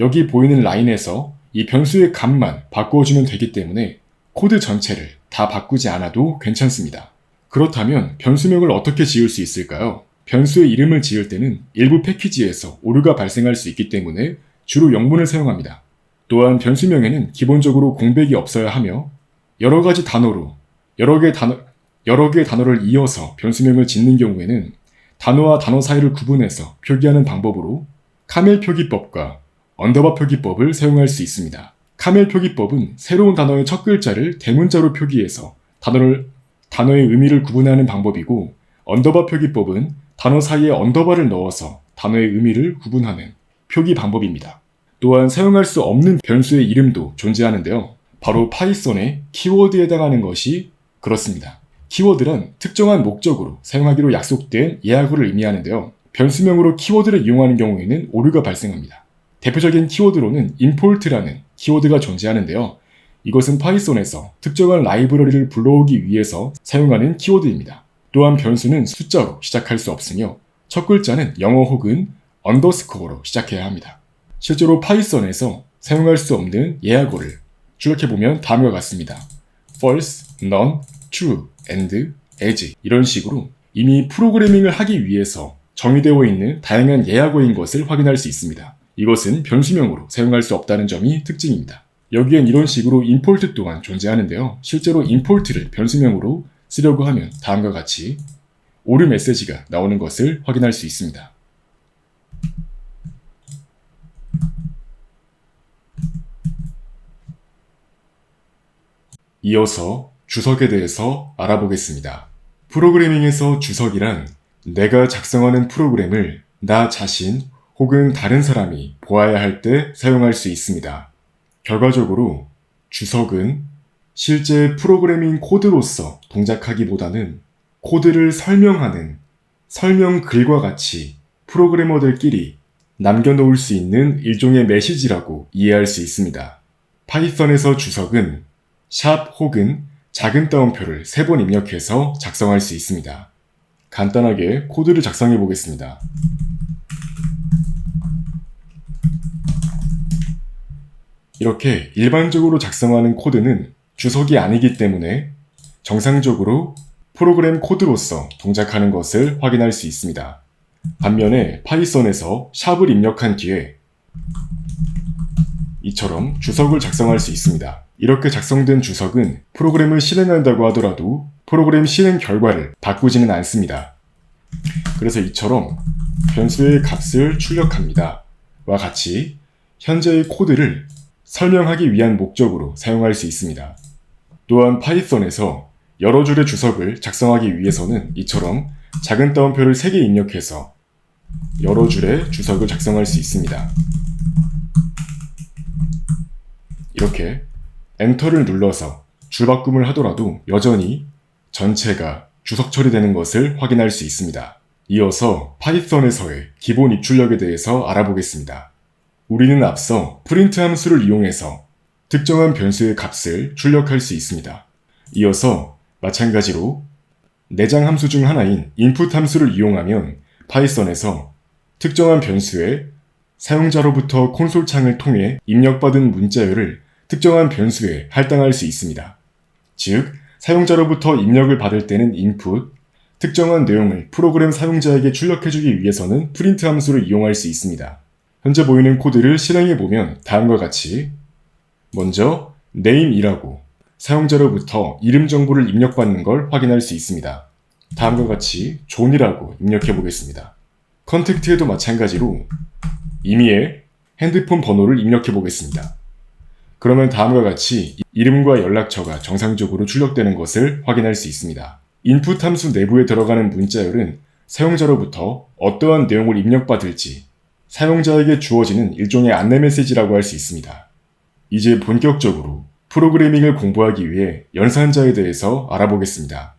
여기 보이는 라인에서 이 변수의 값만 바꿔주면 되기 때문에 코드 전체를 다 바꾸지 않아도 괜찮습니다. 그렇다면 변수명을 어떻게 지을 수 있을까요? 변수의 이름을 지을 때는 일부 패키지에서 오류가 발생할 수 있기 때문에 주로 영문을 사용합니다. 또한 변수명에는 기본적으로 공백이 없어야 하며 여러 개의 단어를 이어서 변수명을 짓는 경우에는 단어와 단어 사이를 구분해서 표기하는 방법으로 카멜 표기법과 언더바 표기법을 사용할 수 있습니다. 카멜 표기법은 새로운 단어의 첫 글자를 대문자로 표기해서 단어의 의미를 구분하는 방법이고, 언더바 표기법은 단어 사이에 언더바를 넣어서 단어의 의미를 구분하는 표기 방법입니다. 또한 사용할 수 없는 변수의 이름도 존재하는데요. 바로 파이썬의 키워드에 해당하는 것이 그렇습니다. 키워드란 특정한 목적으로 사용하기로 약속된 예약어를 의미하는데요. 변수명으로 키워드를 이용하는 경우에는 오류가 발생합니다. 대표적인 키워드로는 import라는 키워드가 존재하는데요. 이것은 파이썬에서 특정한 라이브러리를 불러오기 위해서 사용하는 키워드입니다. 또한 변수는 숫자로 시작할 수 없으며 첫 글자는 영어 혹은 언더스코어로 시작해야 합니다. 실제로 파이썬에서 사용할 수 없는 예약어를 출력해보면 다음과 같습니다. false, none, true, and, as 이런 식으로 이미 프로그래밍을 하기 위해서 정의되어 있는 다양한 예약어인 것을 확인할 수 있습니다. 이것은 변수명으로 사용할 수 없다는 점이 특징입니다. 여기엔 이런 식으로 import 또한 존재하는데요. 실제로 import를 변수명으로 쓰려고 하면 다음과 같이 오류 메시지가 나오는 것을 확인할 수 있습니다. 이어서 주석에 대해서 알아보겠습니다. 프로그래밍에서 주석이란 내가 작성하는 프로그램을 나 자신 혹은 다른 사람이 보아야 할 때 사용할 수 있습니다. 결과적으로 주석은 실제 프로그래밍 코드로서 동작하기보다는 코드를 설명하는 설명글과 같이 프로그래머들끼리 남겨놓을 수 있는 일종의 메시지라고 이해할 수 있습니다. 파이썬에서 주석은 샵 혹은 작은 따옴표를 3번 입력해서 작성할 수 있습니다. 간단하게 코드를 작성해 보겠습니다. 이렇게 일반적으로 작성하는 코드는 주석이 아니기 때문에 정상적으로 프로그램 코드로서 동작하는 것을 확인할 수 있습니다. 반면에 파이썬에서 샵을 입력한 뒤에 이처럼 주석을 작성할 수 있습니다. 이렇게 작성된 주석은 프로그램을 실행한다고 하더라도 프로그램 실행 결과를 바꾸지는 않습니다. 그래서 이처럼 변수의 값을 출력합니다. 와 같이 현재의 코드를 설명하기 위한 목적으로 사용할 수 있습니다. 또한 파이썬에서 여러 줄의 주석을 작성하기 위해서는 이처럼 작은 따옴표를 3개 입력해서 여러 줄의 주석을 작성할 수 있습니다. 이렇게 엔터를 눌러서 줄바꿈을 하더라도 여전히 전체가 주석 처리되는 것을 확인할 수 있습니다. 이어서 파이썬에서의 기본 입출력에 대해서 알아보겠습니다. 우리는 앞서 프린트 함수를 이용해서 특정한 변수의 값을 출력할 수 있습니다. 이어서 마찬가지로 내장 함수 중 하나인 input 함수를 이용하면 파이썬에서 특정한 변수의 사용자로부터 콘솔 창을 통해 입력받은 문자열을 특정한 변수에 할당할 수 있습니다. 즉, 사용자로부터 입력을 받을 때는 input, 특정한 내용을 프로그램 사용자에게 출력해주기 위해서는 print 함수를 이용할 수 있습니다. 현재 보이는 코드를 실행해보면 다음과 같이 먼저 name이라고 사용자로부터 이름 정보를 입력받는 걸 확인할 수 있습니다. 다음과 같이 존이라고 입력해보겠습니다. 컨택트에도 마찬가지로 임의의 핸드폰 번호를 입력해보겠습니다. 그러면 다음과 같이 이름과 연락처가 정상적으로 출력되는 것을 확인할 수 있습니다. input 함수 내부에 들어가는 문자열은 사용자로부터 어떠한 내용을 입력받을지 사용자에게 주어지는 일종의 안내 메시지라고 할 수 있습니다. 이제 본격적으로 프로그래밍을 공부하기 위해 연산자에 대해서 알아보겠습니다.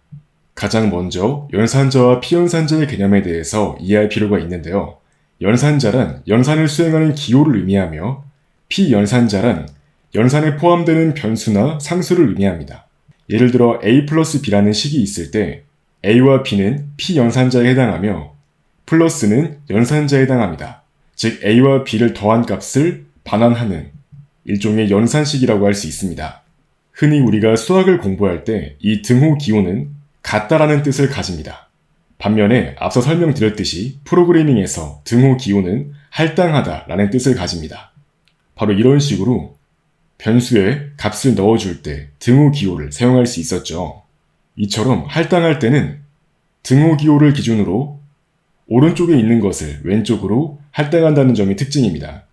가장 먼저 연산자와 피연산자의 개념에 대해서 이해할 필요가 있는데요. 연산자란 연산을 수행하는 기호를 의미하며 피연산자란 연산에 포함되는 변수나 상수를 의미합니다. 예를 들어 a 플러스 b라는 식이 있을 때 A와 B는 P연산자에 해당하며 플러스는 연산자에 해당합니다. 즉 A와 B를 더한 값을 반환하는 일종의 연산식이라고 할 수 있습니다. 흔히 우리가 수학을 공부할 때 이 등호 기호는 같다라는 뜻을 가집니다. 반면에 앞서 설명드렸듯이 프로그래밍에서 등호 기호는 할당하다라는 뜻을 가집니다. 바로 이런 식으로 변수에 값을 넣어줄 때 등호 기호를 사용할 수 있었죠. 이처럼 할당할 때는 등호 기호를 기준으로 오른쪽에 있는 것을 왼쪽으로 할당한다는 점이 특징입니다.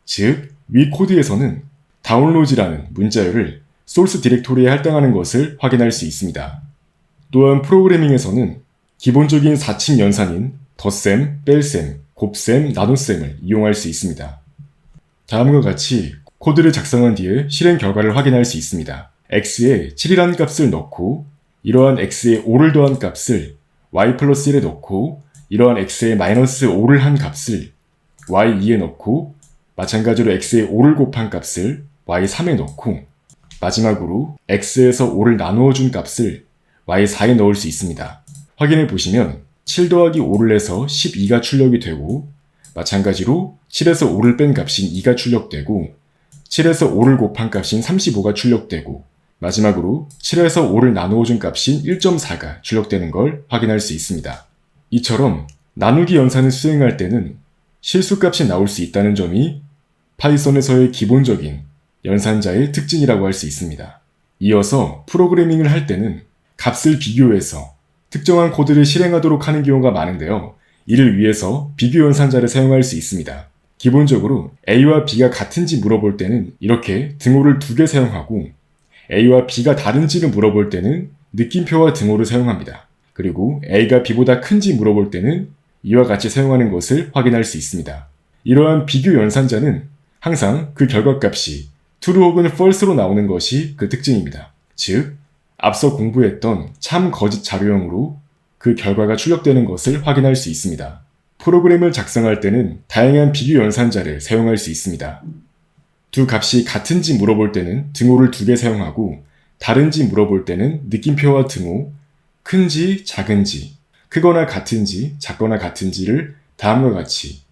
즉, 위 코드에서는 다운로드라는 문자열을 소스 디렉토리에 할당하는 것을 확인할 수 있습니다. 또한 프로그래밍에서는 기본적인 4층 연산인 덧셈, 뺄셈, 곱셈, 나눗셈을 이용할 수 있습니다. 다음과 같이 코드를 작성한 뒤에 실행 결과를 확인할 수 있습니다. x에 7이라는 값을 넣고 이러한 x에 5를 더한 값을 y 플러스 1에 넣고 이러한 x에 마이너스 5를 한 값을 y2에 넣고 마찬가지로 x에 5를 곱한 값을 y3에 넣고 마지막으로 x에서 5를 나누어 준 값을 y4에 넣을 수 있습니다. 확인해 보시면 7 더하기 5를 해서 12가 출력이 되고 마찬가지로 7에서 5를 뺀 값인 2가 출력되고 7에서 5를 곱한 값인 35가 출력되고 마지막으로 7에서 5를 나누어 준 값인 1.4가 출력되는 걸 확인할 수 있습니다. 이처럼 나누기 연산을 수행할 때는 실수값이 나올 수 있다는 점이 파이썬에서의 기본적인 연산자의 특징이라고 할 수 있습니다. 이어서 프로그래밍을 할 때는 값을 비교해서 특정한 코드를 실행하도록 하는 경우가 많은데요. 이를 위해서 비교 연산자를 사용할 수 있습니다. 기본적으로 A와 B가 같은지 물어볼 때는 이렇게 등호를 2개 사용하고 A와 B가 다른지를 물어볼 때는 느낌표와 등호를 사용합니다. 그리고 A가 B보다 큰지 물어볼 때는 이와 같이 사용하는 것을 확인할 수 있습니다. 이러한 비교 연산자는 항상 그 결과값이 true 혹은 false로 나오는 것이 그 특징입니다. 즉, 앞서 공부했던 참 거짓 자료형으로 그 결과가 출력되는 것을 확인할 수 있습니다. 프로그램을 작성할 때는 다양한 비교 연산자를 사용할 수 있습니다. 두 값이 같은지 물어볼 때는 등호를 2개 사용하고 다른지 물어볼 때는 느낌표와 등호, 큰지, 작은지, 크거나 같은지, 작거나 같은지를 다음과 같이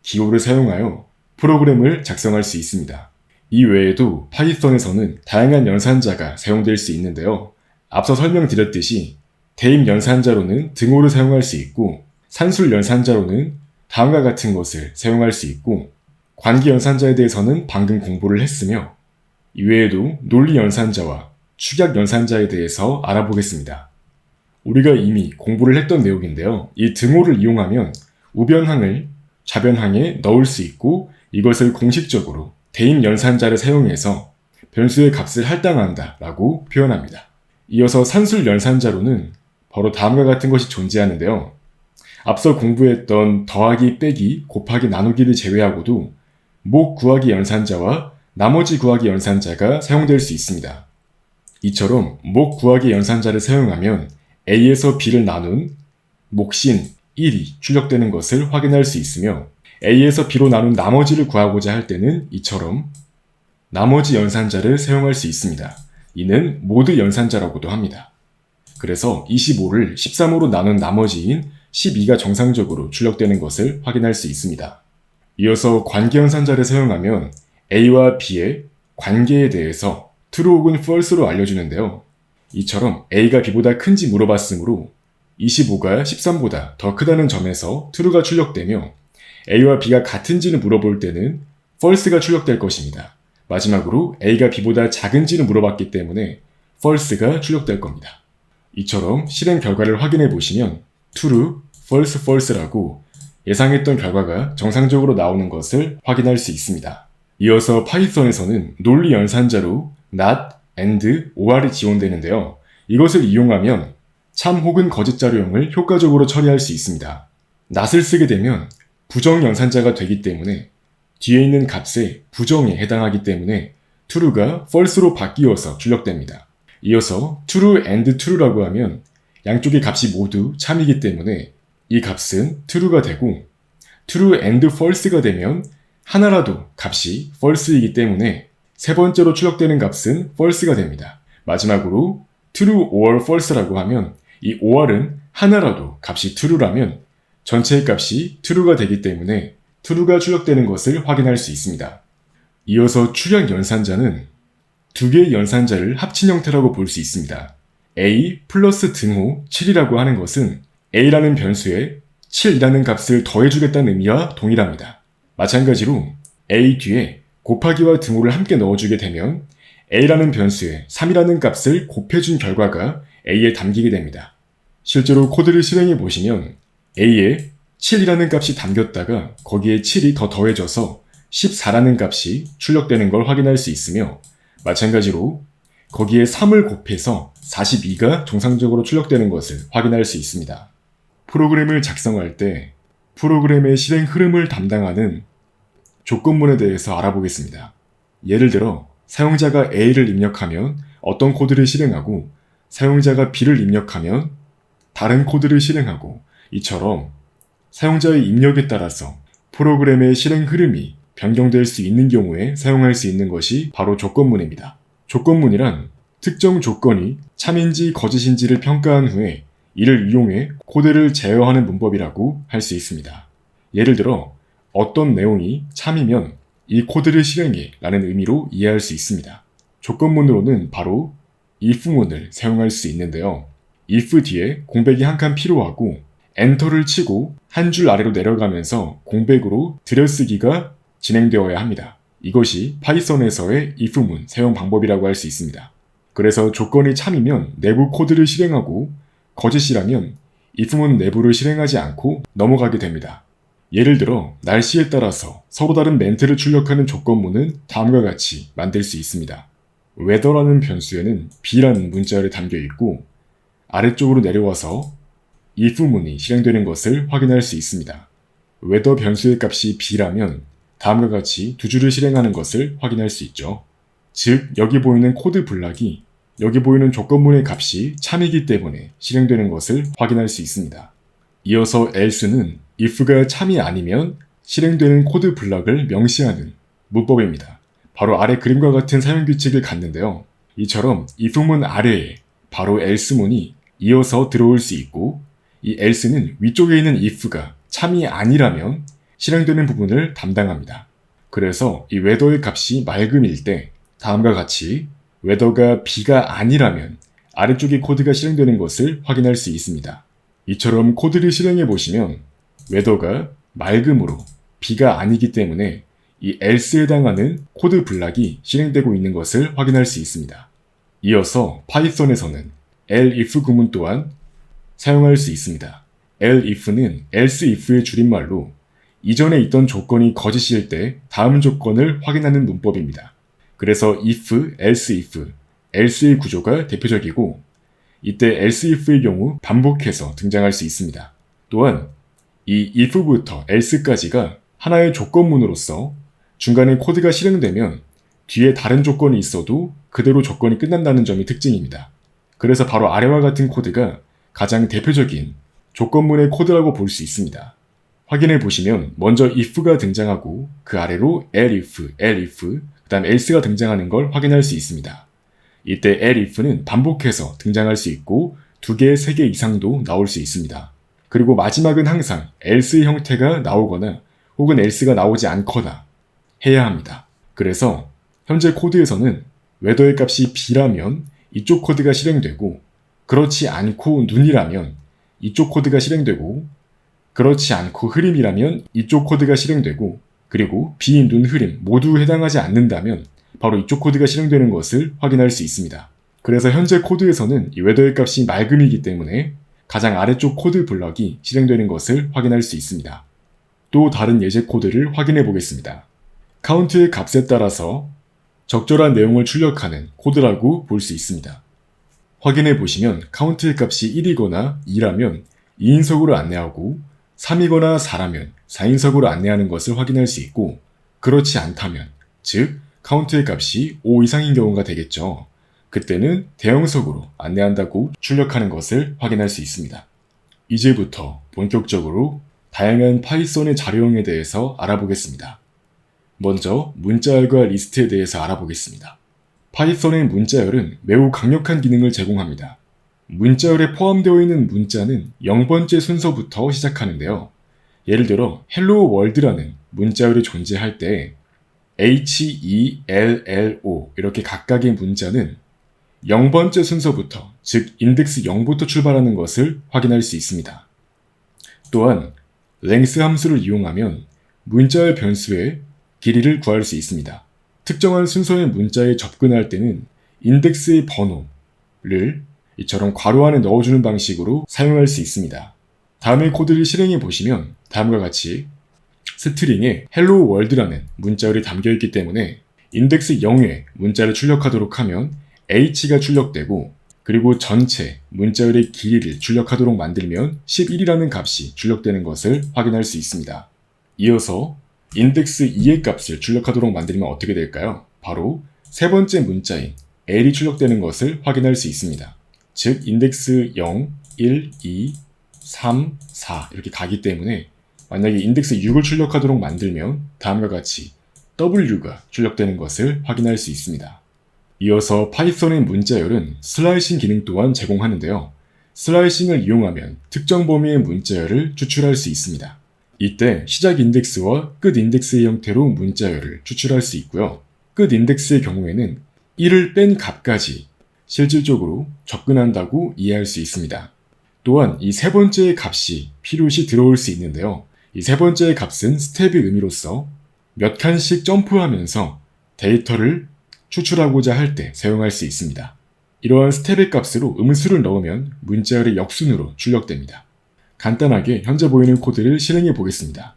기호를 사용하여 프로그램을 작성할 수 있습니다. 이 외에도 파이썬에서는 다양한 연산자가 사용될 수 있는데요. 앞서 설명드렸듯이 대입 연산자로는 등호를 사용할 수 있고 산술 연산자로는 다음과 같은 것을 사용할 수 있고 관계 연산자에 대해서는 방금 공부를 했으며 이외에도 논리 연산자와 축약 연산자에 대해서 알아보겠습니다. 우리가 이미 공부를 했던 내용인데요. 이 등호를 이용하면 우변항을 좌변항에 넣을 수 있고 이것을 공식적으로 대입 연산자를 사용해서 변수의 값을 할당한다 라고 표현합니다. 이어서 산술 연산자로는 바로 다음과 같은 것이 존재하는데요. 앞서 공부했던 더하기, 빼기, 곱하기, 나누기를 제외하고도 목 구하기 연산자와 나머지 구하기 연산자가 사용될 수 있습니다. 이처럼 목 구하기 연산자를 사용하면 A에서 B를 나눈 몫인 1이 출력되는 것을 확인할 수 있으며 A에서 B로 나눈 나머지를 구하고자 할 때는 이처럼 나머지 연산자를 사용할 수 있습니다. 이는 모드 연산자라고도 합니다. 그래서 25를 13으로 나눈 나머지인 12가 정상적으로 출력되는 것을 확인할 수 있습니다. 이어서 관계 연산자를 사용하면 A와 B의 관계에 대해서 true 혹은 false로 알려주는데요. 이처럼 A가 B보다 큰지 물어봤으므로 25가 13보다 더 크다는 점에서 true가 출력되며 A와 B가 같은지를 물어볼 때는 false가 출력될 것입니다. 마지막으로 A가 B보다 작은지를 물어봤기 때문에 false가 출력될 겁니다. 이처럼 실행 결과를 확인해 보시면 true, false, false라고 예상했던 결과가 정상적으로 나오는 것을 확인할 수 있습니다. 이어서 파이썬에서는 논리 연산자로 not, and, or이 지원되는데요. 이것을 이용하면 참 혹은 거짓 자료형을 효과적으로 처리할 수 있습니다. not을 쓰게 되면 부정 연산자가 되기 때문에 뒤에 있는 값에 부정에 해당하기 때문에 true가 false로 바뀌어서 출력됩니다. 이어서 true and true라고 하면 양쪽의 값이 모두 참이기 때문에 이 값은 true가 되고 true and false가 되면 하나라도 값이 false이기 때문에 세 번째로 출력되는 값은 false가 됩니다. 마지막으로 true or false라고 하면 이 OR은 하나라도 값이 true라면 전체의 값이 true가 되기 때문에 true가 출력되는 것을 확인할 수 있습니다. 이어서 출력 연산자는 두 개의 연산자를 합친 형태라고 볼 수 있습니다. a 플러스 등호 7이라고 하는 것은 a라는 변수에 7이라는 값을 더해주겠다는 의미와 동일합니다. 마찬가지로 a 뒤에 곱하기와 등호를 함께 넣어주게 되면 a라는 변수에 3이라는 값을 곱해준 결과가 a에 담기게 됩니다. 실제로 코드를 실행해 보시면 a에 7이라는 값이 담겼다가 거기에 7이 더 더해져서 14라는 값이 출력되는 걸 확인할 수 있으며, 마찬가지로 거기에 3을 곱해서 42가 정상적으로 출력되는 것을 확인할 수 있습니다. 프로그램을 작성할 때 프로그램의 실행 흐름을 담당하는 조건문에 대해서 알아보겠습니다. 예를 들어 사용자가 A를 입력하면 어떤 코드를 실행하고 사용자가 B를 입력하면 다른 코드를 실행하고, 이처럼 사용자의 입력에 따라서 프로그램의 실행 흐름이 변경될 수 있는 경우에 사용할 수 있는 것이 바로 조건문입니다. 조건문이란 특정 조건이 참인지 거짓인지를 평가한 후에 이를 이용해 코드를 제어하는 문법이라고 할 수 있습니다. 예를 들어 어떤 내용이 참이면 이 코드를 실행해 라는 의미로 이해할 수 있습니다. 조건문으로는 바로 if문을 사용할 수 있는데요. if 뒤에 공백이 한 칸 필요하고 엔터를 치고 한 줄 아래로 내려가면서 공백으로 들여쓰기가 진행되어야 합니다. 이것이 파이썬에서의 if문 사용 방법이라고 할 수 있습니다. 그래서 조건이 참이면 내부 코드를 실행하고 거짓이라면 if문 내부를 실행하지 않고 넘어가게 됩니다. 예를 들어 날씨에 따라서 서로 다른 멘트를 출력하는 조건문은 다음과 같이 만들 수 있습니다. weather라는 변수에는 b라는 문자열이 담겨 있고 아래쪽으로 내려와서 if문이 실행되는 것을 확인할 수 있습니다. weather 변수의 값이 b라면 다음과 같이 두 줄을 실행하는 것을 확인할 수 있죠. 즉 여기 보이는 코드 블락이 여기 보이는 조건문의 값이 참이기 때문에 실행되는 것을 확인할 수 있습니다. 이어서 else는 if가 참이 아니면 실행되는 코드 블락을 명시하는 문법입니다. 바로 아래 그림과 같은 사용 규칙을 갖는데요. 이처럼 if문 아래에 바로 else문이 이어서 들어올 수 있고, 이 else는 위쪽에 있는 if가 참이 아니라면 실행되는 부분을 담당합니다. 그래서 이 weather의 값이 맑음일 때 다음과 같이 weather가 b가 아니라면 아래쪽의 코드가 실행되는 것을 확인할 수 있습니다. 이처럼 코드를 실행해 보시면 weather가 맑음으로 b가 아니기 때문에 이 else에 해당하는 코드 블락이 실행되고 있는 것을 확인할 수 있습니다. 이어서 파이썬에서는 elif 구문 또한 사용할 수 있습니다. elif는 else if의 줄임말로 이전에 있던 조건이 거짓일 때 다음 조건을 확인하는 문법입니다. 그래서 if, else if, else의 구조가 대표적이고 이때 else if의 경우 반복해서 등장할 수 있습니다. 또한 이 if부터 else까지가 하나의 조건문으로서 중간에 코드가 실행되면 뒤에 다른 조건이 있어도 그대로 조건이 끝난다는 점이 특징입니다. 그래서 바로 아래와 같은 코드가 가장 대표적인 조건문의 코드라고 볼 수 있습니다. 확인해 보시면 먼저 if가 등장하고 그 아래로 elif, elif, 그 다음 else가 등장하는 걸 확인할 수 있습니다. 이때 elif는 반복해서 등장할 수 있고 2개, 3개 이상도 나올 수 있습니다. 그리고 마지막은 항상 else의 형태가 나오거나 혹은 else가 나오지 않거나 해야 합니다. 그래서 현재 코드에서는 weather의 값이 b라면 이쪽 코드가 실행되고, 그렇지 않고 눈이라면 이쪽 코드가 실행되고, 그렇지 않고 흐림이라면 이쪽 코드가 실행되고, 그리고 비, 눈, 흐림 모두 해당하지 않는다면 바로 이쪽 코드가 실행되는 것을 확인할 수 있습니다. 그래서 현재 코드에서는 이 weather의 값이 맑음이기 때문에 가장 아래쪽 코드 블럭이 실행되는 것을 확인할 수 있습니다. 또 다른 예제 코드를 확인해 보겠습니다. count의 값에 따라서 적절한 내용을 출력하는 코드라고 볼 수 있습니다. 확인해 보시면 count의 값이 1이거나 2라면 2인석으로 안내하고 3이거나 4라면 4인석으로 안내하는 것을 확인할 수 있고, 그렇지 않다면, 즉 count의 값이 5 이상인 경우가 되겠죠. 그때는 대형석으로 안내한다고 출력하는 것을 확인할 수 있습니다. 이제부터 본격적으로 다양한 파이썬의 자료형에 대해서 알아보겠습니다. 먼저 문자열과 리스트에 대해서 알아보겠습니다. 파이썬의 문자열은 매우 강력한 기능을 제공합니다. 문자열에 포함되어 있는 문자는 0번째 순서부터 시작하는데요. 예를 들어 hello world라는 문자열이 존재할 때 HELLO 이렇게 각각의 문자는 0번째 순서부터, 즉 인덱스 0부터 출발하는 것을 확인할 수 있습니다. 또한 length 함수를 이용하면 문자열 변수의 길이를 구할 수 있습니다. 특정한 순서의 문자에 접근할 때는 인덱스의 번호를 이처럼 괄호 안에 넣어주는 방식으로 사용할 수 있습니다. 다음의 코드를 실행해 보시면 다음과 같이 스트링에 hello world라는 문자열이 담겨있기 때문에 인덱스 0에 문자를 출력하도록 하면 h가 출력되고, 그리고 전체 문자열의 길이를 출력하도록 만들면 11이라는 값이 출력되는 것을 확인할 수 있습니다. 이어서 인덱스 2의 값을 출력하도록 만들면 어떻게 될까요? 바로 세 번째 문자인 l이 출력되는 것을 확인할 수 있습니다. 즉 인덱스 0, 1, 2, 3, 4 이렇게 가기 때문에 만약에 인덱스 6을 출력하도록 만들면 다음과 같이 w가 출력되는 것을 확인할 수 있습니다. 이어서 파이썬의 문자열은 슬라이싱 기능 또한 제공하는데요. 슬라이싱을 이용하면 특정 범위의 문자열을 추출할 수 있습니다. 이때 시작 인덱스와 끝 인덱스의 형태로 문자열을 추출할 수 있고요. 끝 인덱스의 경우에는 1을 뺀 값까지 실질적으로 접근한다고 이해할 수 있습니다. 또한 이 세 번째의 값이 필요시 들어올 수 있는데요. 이 세 번째의 값은 스텝의 의미로서 몇 칸씩 점프하면서 데이터를 추출하고자 할 때 사용할 수 있습니다. 이러한 스텝의 값으로 음수를 넣으면 문자열의 역순으로 출력됩니다. 간단하게 현재 보이는 코드를 실행해 보겠습니다.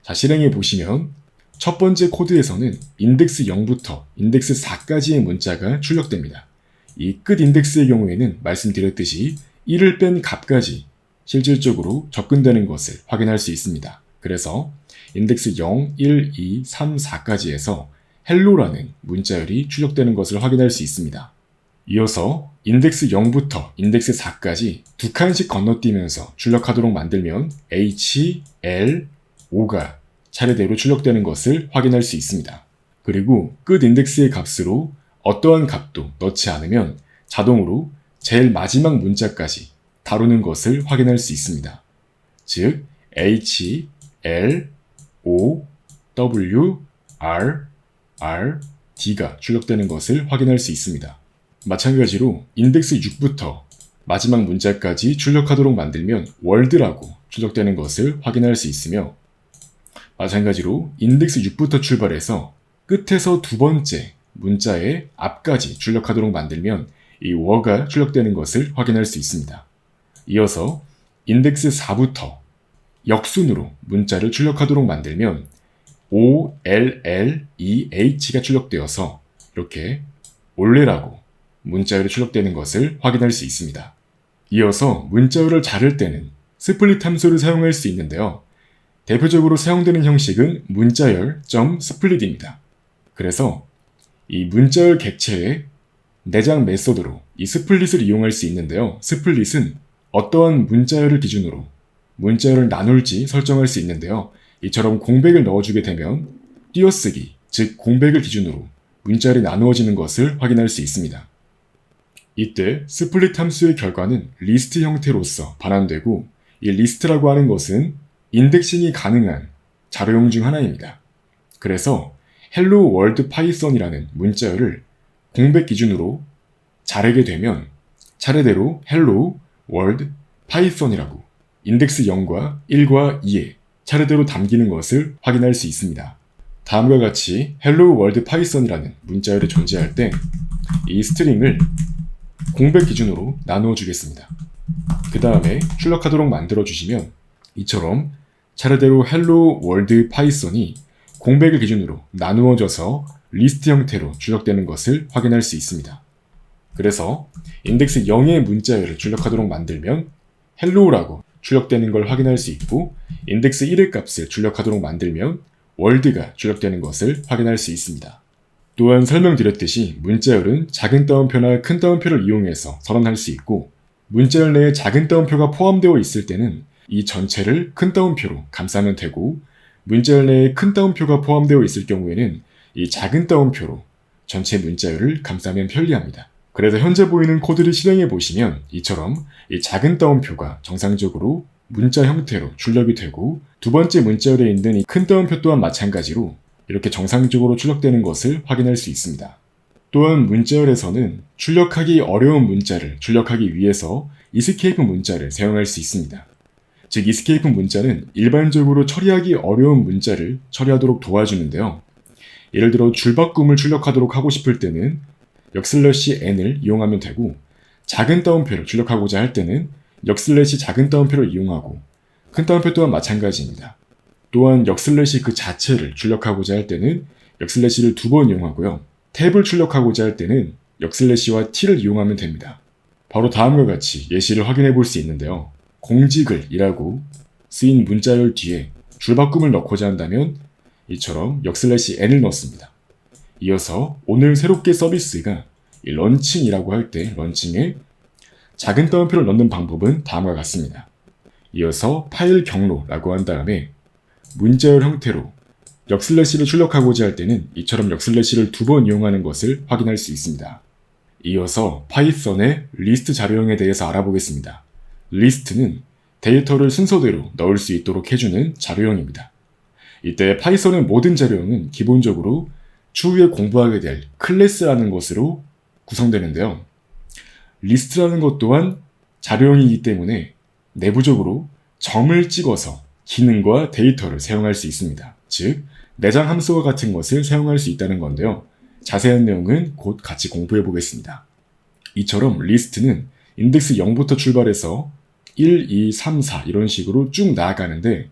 자, 실행해 보시면 첫 번째 코드에서는 인덱스 0부터 인덱스 4까지의 문자가 출력됩니다. 이 끝 인덱스의 경우에는 말씀드렸듯이 1을 뺀 값까지 실질적으로 접근되는 것을 확인할 수 있습니다. 그래서 인덱스 0, 1, 2, 3, 4까지에서 hello라는 문자열이 출력되는 것을 확인할 수 있습니다. 이어서 인덱스 0부터 인덱스 4까지 두 칸씩 건너뛰면서 출력하도록 만들면 H, L, O가 차례대로 출력되는 것을 확인할 수 있습니다. 그리고 끝 인덱스의 값으로 어떠한 값도 넣지 않으면 자동으로 제일 마지막 문자까지 다루는 것을 확인할 수 있습니다. 즉 H, L, O, W, R, D가 출력되는 것을 확인할 수 있습니다. 마찬가지로 인덱스 6부터 마지막 문자까지 출력하도록 만들면 world라고 출력되는 것을 확인할 수 있으며, 마찬가지로 인덱스 6부터 출발해서 끝에서 두 번째 문자의 앞까지 출력하도록 만들면 이 were가 출력되는 것을 확인할 수 있습니다. 이어서 인덱스 4부터 역순으로 문자를 출력하도록 만들면 OLLEH가 출력되어서 이렇게 올레라고 문자열이 출력되는 것을 확인할 수 있습니다. 이어서 문자열을 자를 때는 스플릿 함수를 사용할 수 있는데요. 대표적으로 사용되는 형식은 문자열.split입니다. 그래서 이 문자열 객체의 내장 메소드로 이 스플릿을 이용할 수 있는데요. 스플릿은 어떠한 문자열을 기준으로 문자열을 나눌지 설정할 수 있는데요. 이처럼 공백을 넣어주게 되면 띄어쓰기, 즉 공백을 기준으로 문자열이 나누어지는 것을 확인할 수 있습니다. 이때 스플릿 함수의 결과는 리스트 형태로서 반환되고, 이 리스트라고 하는 것은 인덱싱이 가능한 자료용 중 하나입니다. 그래서 hello world python이라는 문자열을 공백 기준으로 자르게 되면 차례대로 hello world python이라고 인덱스 0과 1과 2에 차례대로 담기는 것을 확인할 수 있습니다. 다음과 같이 hello world python이라는 문자열이 존재할 때 이 스트링을 공백 기준으로 나누어 주겠습니다. 그 다음에 출력하도록 만들어 주시면 이처럼 차례대로 hello world python이 공백을 기준으로 나누어져서 리스트 형태로 출력되는 것을 확인할 수 있습니다. 그래서 인덱스 0의 문자열을 출력하도록 만들면 hello라고 출력되는 걸 확인할 수 있고, 인덱스 1의 값을 출력하도록 만들면 world가 출력되는 것을 확인할 수 있습니다. 또한 설명드렸듯이 문자열은 작은 따옴표나 큰 따옴표를 이용해서 선언할 수 있고, 문자열 내에 작은 따옴표가 포함되어 있을 때는 이 전체를 큰 따옴표로 감싸면 되고, 문자열 내에 큰 따옴표가 포함되어 있을 경우에는 이 작은 따옴표로 전체 문자열을 감싸면 편리합니다. 그래서 현재 보이는 코드를 실행해 보시면 이처럼 이 작은 따옴표가 정상적으로 문자 형태로 출력이 되고 두 번째 문자열에 있는 이 큰 따옴표 또한 마찬가지로 이렇게 정상적으로 출력되는 것을 확인할 수 있습니다. 또한 문자열에서는 출력하기 어려운 문자를 출력하기 위해서 이스케이프 문자를 사용할 수 있습니다. 즉 이스케이프 문자는 일반적으로 처리하기 어려운 문자를 처리하도록 도와주는데요. 예를 들어 줄바꿈을 출력하도록 하고 싶을 때는 역슬래시 n을 이용하면 되고 작은 따옴표를 출력하고자 할 때는 역슬래시 작은 따옴표를 이용하고 큰 따옴표 또한 마찬가지입니다. 또한 역슬래시 그 자체를 출력하고자 할 때는 역슬래시를 2번 이용하고요. 탭을 출력하고자 할 때는 역슬래시와 t를 이용하면 됩니다. 바로 다음과 같이 예시를 확인해 볼 수 있는데요. 공지글이라고 쓰인 문자열 뒤에 줄바꿈을 넣고자 한다면 이처럼 역슬래시 n을 넣습니다. 이어서 오늘 새롭게 서비스가 런칭이라고 할 때 런칭에 작은 따옴표를 넣는 방법은 다음과 같습니다. 이어서 파일 경로라고 한 다음에 문자열 형태로 역슬래시를 출력하고자 할 때는 이처럼 역슬래시를 2번 이용하는 것을 확인할 수 있습니다. 이어서 파이썬의 리스트 자료형에 대해서 알아보겠습니다. 리스트는 데이터를 순서대로 넣을 수 있도록 해주는 자료형입니다. 이때 파이썬의 모든 자료형은 기본적으로 추후에 공부하게 될 클래스라는 것으로 구성되는데요. 리스트라는 것 또한 자료형이기 때문에 내부적으로 점을 찍어서 기능과 데이터를 사용할 수 있습니다. 즉, 내장 함수와 같은 것을 사용할 수 있다는 건데요. 자세한 내용은 곧 같이 공부해 보겠습니다. 이처럼 리스트는 인덱스 0부터 출발해서 1, 2, 3, 4 이런 식으로 쭉 나아가는데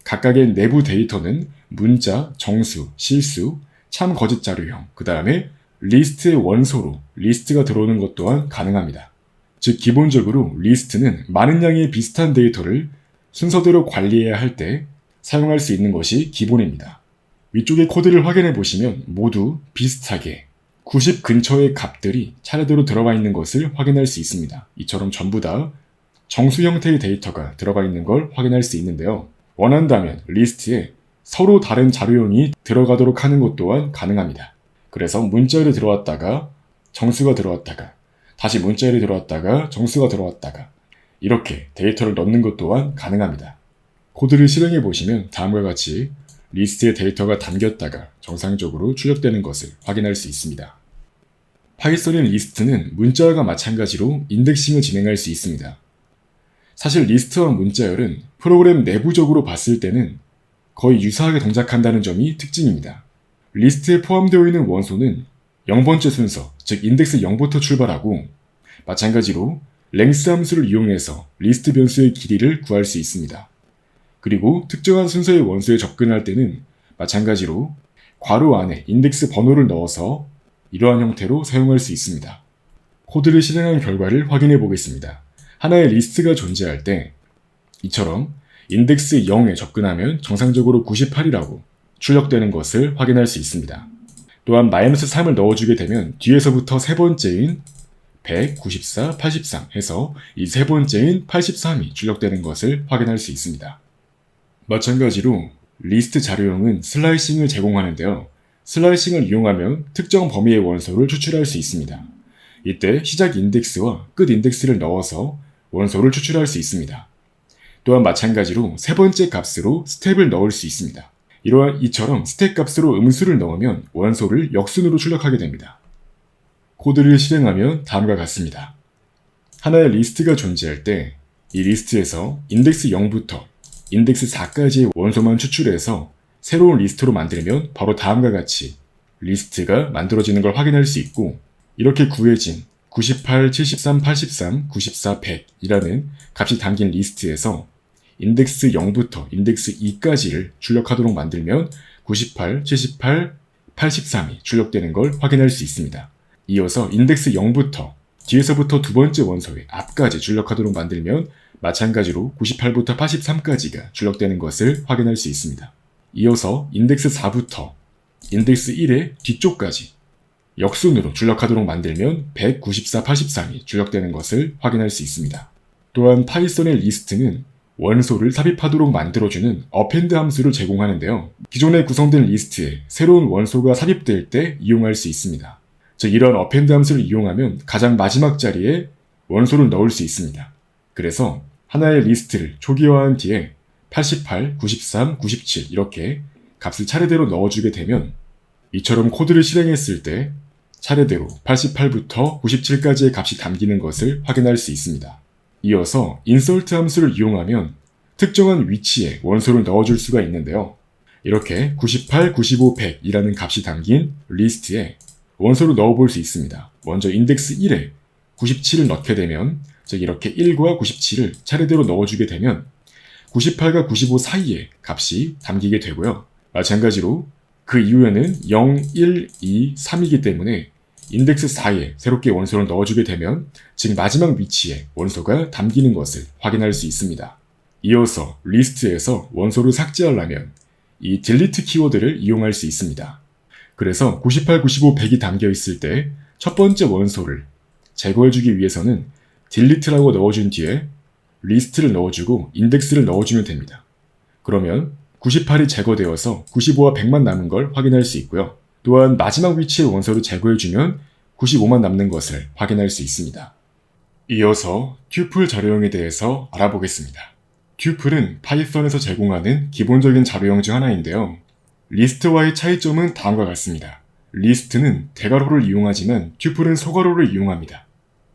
각각의 내부 데이터는 문자, 정수, 실수, 참 거짓 자료형, 그 다음에 리스트의 원소로 리스트가 들어오는 것 또한 가능합니다. 즉 기본적으로 리스트는 많은 양의 비슷한 데이터를 순서대로 관리해야 할 때 사용할 수 있는 것이 기본입니다. 위쪽의 코드를 확인해 보시면 모두 비슷하게 90 근처의 값들이 차례대로 들어가 있는 것을 확인할 수 있습니다. 이처럼 전부 다 정수 형태의 데이터가 들어가 있는 걸 확인할 수 있는데요. 원한다면 리스트에 서로 다른 자료형이 들어가도록 하는 것 또한 가능합니다. 그래서 문자열이 들어왔다가 정수가 들어왔다가 다시 문자열이 들어왔다가 정수가 들어왔다가 이렇게 데이터를 넣는 것 또한 가능합니다. 코드를 실행해 보시면 다음과 같이 리스트에 데이터가 담겼다가 정상적으로 출력되는 것을 확인할 수 있습니다. 파이썬의 리스트는 문자열과 마찬가지로 인덱싱을 진행할 수 있습니다. 사실 리스트와 문자열은 프로그램 내부적으로 봤을 때는 거의 유사하게 동작한다는 점이 특징입니다. 리스트에 포함되어 있는 원소는 0번째 순서, 즉 인덱스 0부터 출발하고 마찬가지로 length 함수를 이용해서 리스트 변수의 길이를 구할 수 있습니다. 그리고 특정한 순서의 원소에 접근할 때는 마찬가지로 괄호 안에 인덱스 번호를 넣어서 이러한 형태로 사용할 수 있습니다. 코드를 실행한 결과를 확인해 보겠습니다. 하나의 리스트가 존재할 때 이처럼 인덱스 0에 접근하면 정상적으로 98이라고 출력되는 것을 확인할 수 있습니다. 또한 마이너스 3을 넣어주게 되면 뒤에서부터 세 번째인 100, 94, 83 해서 이 세 번째인 83이 출력되는 것을 확인할 수 있습니다. 마찬가지로 리스트 자료형은 슬라이싱을 제공하는데요. 슬라이싱을 이용하면 특정 범위의 원소를 추출할 수 있습니다. 이때 시작 인덱스와 끝 인덱스를 넣어서 원소를 추출할 수 있습니다. 또한 마찬가지로 세 번째 값으로 스텝을 넣을 수 있습니다. 이처럼 스텝 값으로 음수를 넣으면 원소를 역순으로 출력하게 됩니다. 코드를 실행하면 다음과 같습니다. 하나의 리스트가 존재할 때 이 리스트에서 인덱스 0부터 인덱스 4까지의 원소만 추출해서 새로운 리스트로 만들면 바로 다음과 같이 리스트가 만들어지는 걸 확인할 수 있고 이렇게 구해진 98, 73, 83, 94, 100이라는 값이 담긴 리스트에서 인덱스 0부터 인덱스 2까지를 출력하도록 만들면 98, 78, 83이 출력되는 걸 확인할 수 있습니다. 이어서 인덱스 0부터 뒤에서부터 두 번째 원소의 앞까지 출력하도록 만들면 마찬가지로 98부터 83까지가 출력되는 것을 확인할 수 있습니다. 이어서 인덱스 4부터 인덱스 1의 뒤쪽까지 역순으로 출력하도록 만들면 100, 94, 83이 출력되는 것을 확인할 수 있습니다. 또한 파이썬의 리스트는 원소를 삽입하도록 만들어주는 append 함수를 제공하는데요. 기존에 구성된 리스트에 새로운 원소가 삽입될 때 이용할 수 있습니다. 즉 이런 어펜드 함수를 이용하면 가장 마지막 자리에 원소를 넣을 수 있습니다. 그래서 하나의 리스트를 초기화한 뒤에 88, 93, 97 이렇게 값을 차례대로 넣어주게 되면 이처럼 코드를 실행했을 때 차례대로 88부터 97까지의 값이 담기는 것을 확인할 수 있습니다. 이어서 insert 함수를 이용하면 특정한 위치에 원소를 넣어줄 수가 있는데요. 이렇게 98, 95, 100이라는 값이 담긴 리스트에 원소를 넣어볼 수 있습니다. 먼저 인덱스 1에 97을 넣게 되면 즉 이렇게 1과 97을 차례대로 넣어주게 되면 98과 95 사이에 값이 담기게 되고요. 마찬가지로 그 이후에는 0, 1, 2, 3이기 때문에 인덱스 4에 새롭게 원소를 넣어주게 되면 즉 마지막 위치에 원소가 담기는 것을 확인할 수 있습니다. 이어서 리스트에서 원소를 삭제하려면 이 delete 키워드를 이용할 수 있습니다. 그래서 98, 95, 100이 담겨 있을 때 첫 번째 원소를 제거해주기 위해서는 delete라고 넣어준 뒤에 리스트를 넣어주고 인덱스를 넣어주면 됩니다. 그러면 98이 제거되어서 95와 100만 남은 걸 확인할 수 있고요. 또한 마지막 위치의 원소를 제거해주면 95만 남는 것을 확인할 수 있습니다. 이어서 튜플 자료형에 대해서 알아보겠습니다. 튜플은 파이썬에서 제공하는 기본적인 자료형 중 하나인데요. 리스트와의 차이점은 다음과 같습니다. 리스트는 대괄호를 이용하지만 튜플은 소괄호를 이용합니다.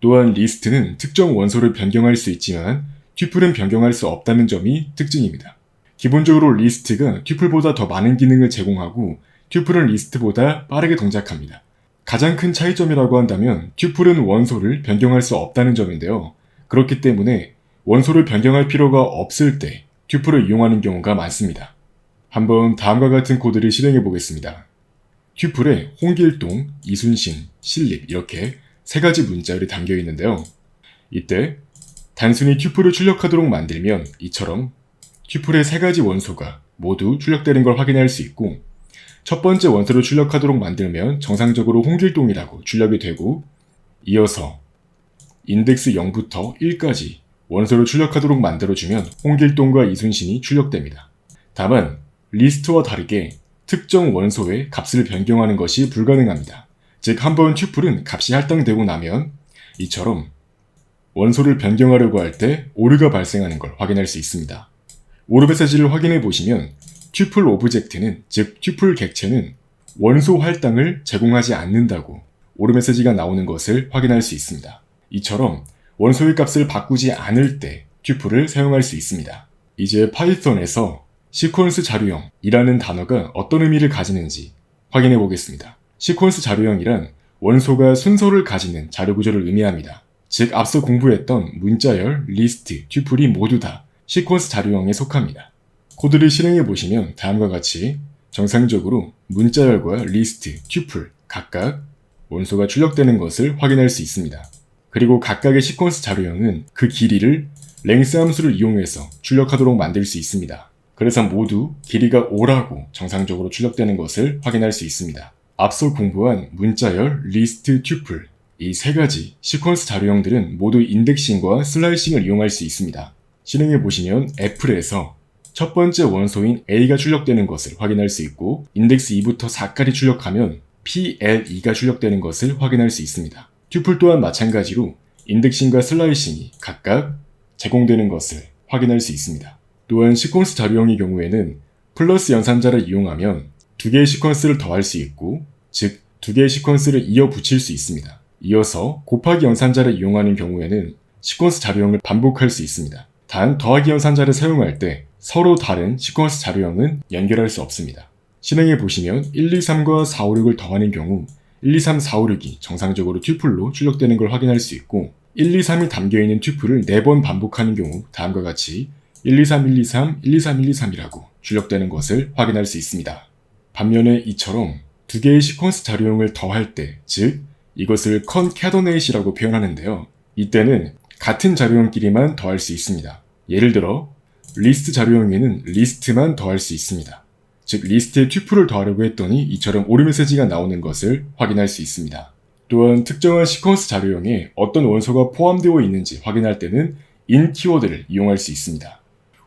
또한 리스트는 특정 원소를 변경할 수 있지만 튜플은 변경할 수 없다는 점이 특징입니다. 기본적으로 리스트가 튜플보다 더 많은 기능을 제공하고 튜플은 리스트보다 빠르게 동작합니다. 가장 큰 차이점이라고 한다면 튜플은 원소를 변경할 수 없다는 점인데요. 그렇기 때문에 원소를 변경할 필요가 없을 때 튜플을 이용하는 경우가 많습니다. 한번 다음과 같은 코드를 실행해 보겠습니다. 튜플에 홍길동, 이순신, 신립 이렇게 세 가지 문자열이 담겨 있는데요. 이때 단순히 튜플을 출력하도록 만들면 이처럼 튜플의 세 가지 원소가 모두 출력되는 걸 확인할 수 있고 첫 번째 원소를 출력하도록 만들면 정상적으로 홍길동이라고 출력이 되고 이어서 인덱스 0부터 1까지 원소를 출력하도록 만들어주면 홍길동과 이순신이 출력됩니다. 다만 리스트와 다르게 특정 원소의 값을 변경하는 것이 불가능합니다. 즉 한번 튜플은 값이 할당되고 나면 이처럼 원소를 변경하려고 할 때 오류가 발생하는 걸 확인할 수 있습니다. 오류 메시지를 확인해 보시면 튜플 오브젝트는 즉 튜플 객체는 원소 할당을 제공하지 않는다고 오류 메시지가 나오는 것을 확인할 수 있습니다. 이처럼 원소의 값을 바꾸지 않을 때 튜플을 사용할 수 있습니다. 이제 파이썬에서 시퀀스 자료형이라는 단어가 어떤 의미를 가지는지 확인해 보겠습니다. 시퀀스 자료형이란 원소가 순서를 가지는 자료 구조를 의미합니다. 즉 앞서 공부했던 문자열, 리스트, 튜플이 모두 다 시퀀스 자료형에 속합니다. 코드를 실행해 보시면 다음과 같이 정상적으로 문자열과 리스트, 튜플 각각 원소가 출력되는 것을 확인할 수 있습니다. 그리고 각각의 시퀀스 자료형은 그 길이를 length 함수를 이용해서 출력하도록 만들 수 있습니다. 그래서 모두 길이가 5라고 정상적으로 출력되는 것을 확인할 수 있습니다. 앞서 공부한 문자열, 리스트, 튜플 이 세 가지 시퀀스 자료형들은 모두 인덱싱과 슬라이싱을 이용할 수 있습니다. 실행해 보시면 애플에서 첫 번째 원소인 A가 출력되는 것을 확인할 수 있고 인덱스 2부터 4까지 출력하면 PLE가 출력되는 것을 확인할 수 있습니다. 튜플 또한 마찬가지로 인덱싱과 슬라이싱이 각각 제공되는 것을 확인할 수 있습니다. 또한 시퀀스 자료형의 경우에는 플러스 연산자를 이용하면 두 개의 시퀀스를 더할 수 있고 즉 두 개의 시퀀스를 이어 붙일 수 있습니다. 이어서 곱하기 연산자를 이용하는 경우에는 시퀀스 자료형을 반복할 수 있습니다. 단 더하기 연산자를 사용할 때 서로 다른 시퀀스 자료형은 연결할 수 없습니다. 실행해 보시면 1, 2, 3과 4, 5, 6을 더하는 경우 1, 2, 3, 4, 5, 6이 정상적으로 튜플로 출력되는 걸 확인할 수 있고 1, 2, 3이 담겨있는 튜플을 4번 반복하는 경우 다음과 같이 1, 2, 3, 1, 2, 3, 1, 2, 3, 1, 2, 3이라고 출력되는 것을 확인할 수 있습니다. 반면에 이처럼 두 개의 시퀀스 자료형을 더할 때, 즉 이것을 concatenate이라고 표현하는데요. 이때는 같은 자료형끼리만 더할 수 있습니다. 예를 들어 리스트 자료형에는 리스트만 더할 수 있습니다. 즉 리스트에 튜플을 더하려고 했더니 이처럼 오류 메시지가 나오는 것을 확인할 수 있습니다. 또한 특정한 시퀀스 자료형에 어떤 원소가 포함되어 있는지 확인할 때는 in 키워드를 이용할 수 있습니다.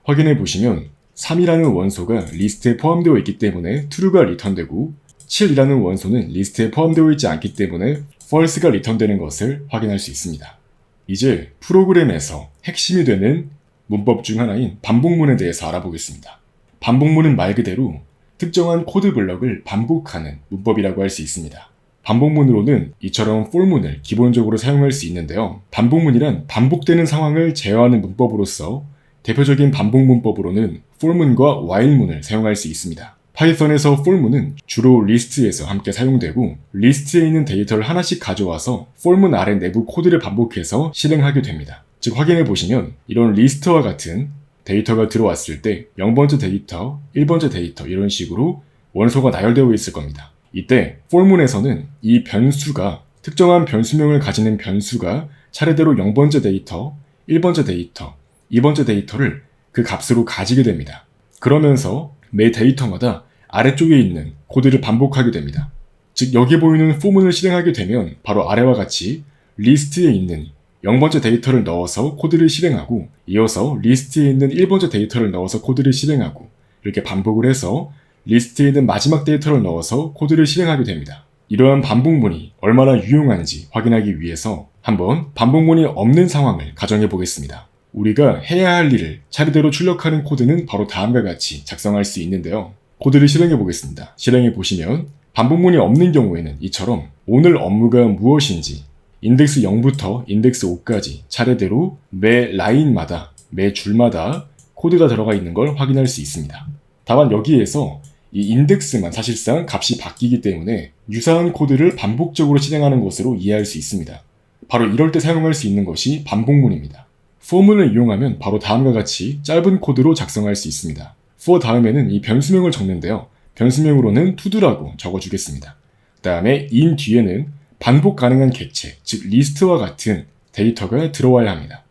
확인해 보시면 3이라는 원소가 리스트에 포함되어 있기 때문에 true가 리턴되고 7이라는 원소는 리스트에 포함되어 있지 않기 때문에 false가 리턴되는 것을 확인할 수 있습니다. 이제 프로그램에서 핵심이 되는 문법 중 하나인 반복문에 대해서 알아보겠습니다. 반복문은 말 그대로 특정한 코드 블럭을 반복하는 문법이라고 할 수 있습니다. 반복문으로는 이처럼 for문을 기본적으로 사용할 수 있는데요. 반복문이란 반복되는 상황을 제어하는 문법으로서 대표적인 반복 문법으로는 for문과 while문을 사용할 수 있습니다. 파이썬에서 for문은 주로 리스트에서 함께 사용되고 리스트에 있는 데이터를 하나씩 가져와서 for문 아래 내부 코드를 반복해서 실행하게 됩니다. 즉 확인해 보시면 이런 리스트와 같은 데이터가 들어왔을 때 0번째 데이터, 1번째 데이터 이런 식으로 원소가 나열되어 있을 겁니다. 이때 for문에서는 이 변수가 특정한 변수명을 가지는 변수가 차례대로 0번째 데이터, 1번째 데이터, 2번째 데이터를 그 값으로 가지게 됩니다. 그러면서 매 데이터마다 아래쪽에 있는 코드를 반복하게 됩니다. 즉 여기 보이는 for문을 실행하게 되면 바로 아래와 같이 리스트에 있는 0번째 데이터를 넣어서 코드를 실행하고 이어서 리스트에 있는 1번째 데이터를 넣어서 코드를 실행하고 이렇게 반복을 해서 리스트에 있는 마지막 데이터를 넣어서 코드를 실행하게 됩니다. 이러한 반복문이 얼마나 유용한지 확인하기 위해서 한번 반복문이 없는 상황을 가정해 보겠습니다. 우리가 해야 할 일을 차례대로 출력하는 코드는 바로 다음과 같이 작성할 수 있는데요. 코드를 실행해 보겠습니다. 실행해 보시면 반복문이 없는 경우에는 이처럼 오늘 업무가 무엇인지 인덱스 0부터 인덱스 5까지 차례대로 매 라인마다, 매 줄마다 코드가 들어가 있는 걸 확인할 수 있습니다. 다만 여기에서 이 인덱스만 사실상 값이 바뀌기 때문에 유사한 코드를 반복적으로 실행하는 것으로 이해할 수 있습니다. 바로 이럴 때 사용할 수 있는 것이 반복문입니다. for문을 이용하면 바로 다음과 같이 짧은 코드로 작성할 수 있습니다. for 다음에는 이 변수명을 적는데요. 변수명으로는 to도라고 적어주겠습니다. 그 다음에 in 뒤에는 반복 가능한 객체, 즉 리스트와 같은 데이터가 들어와야 합니다.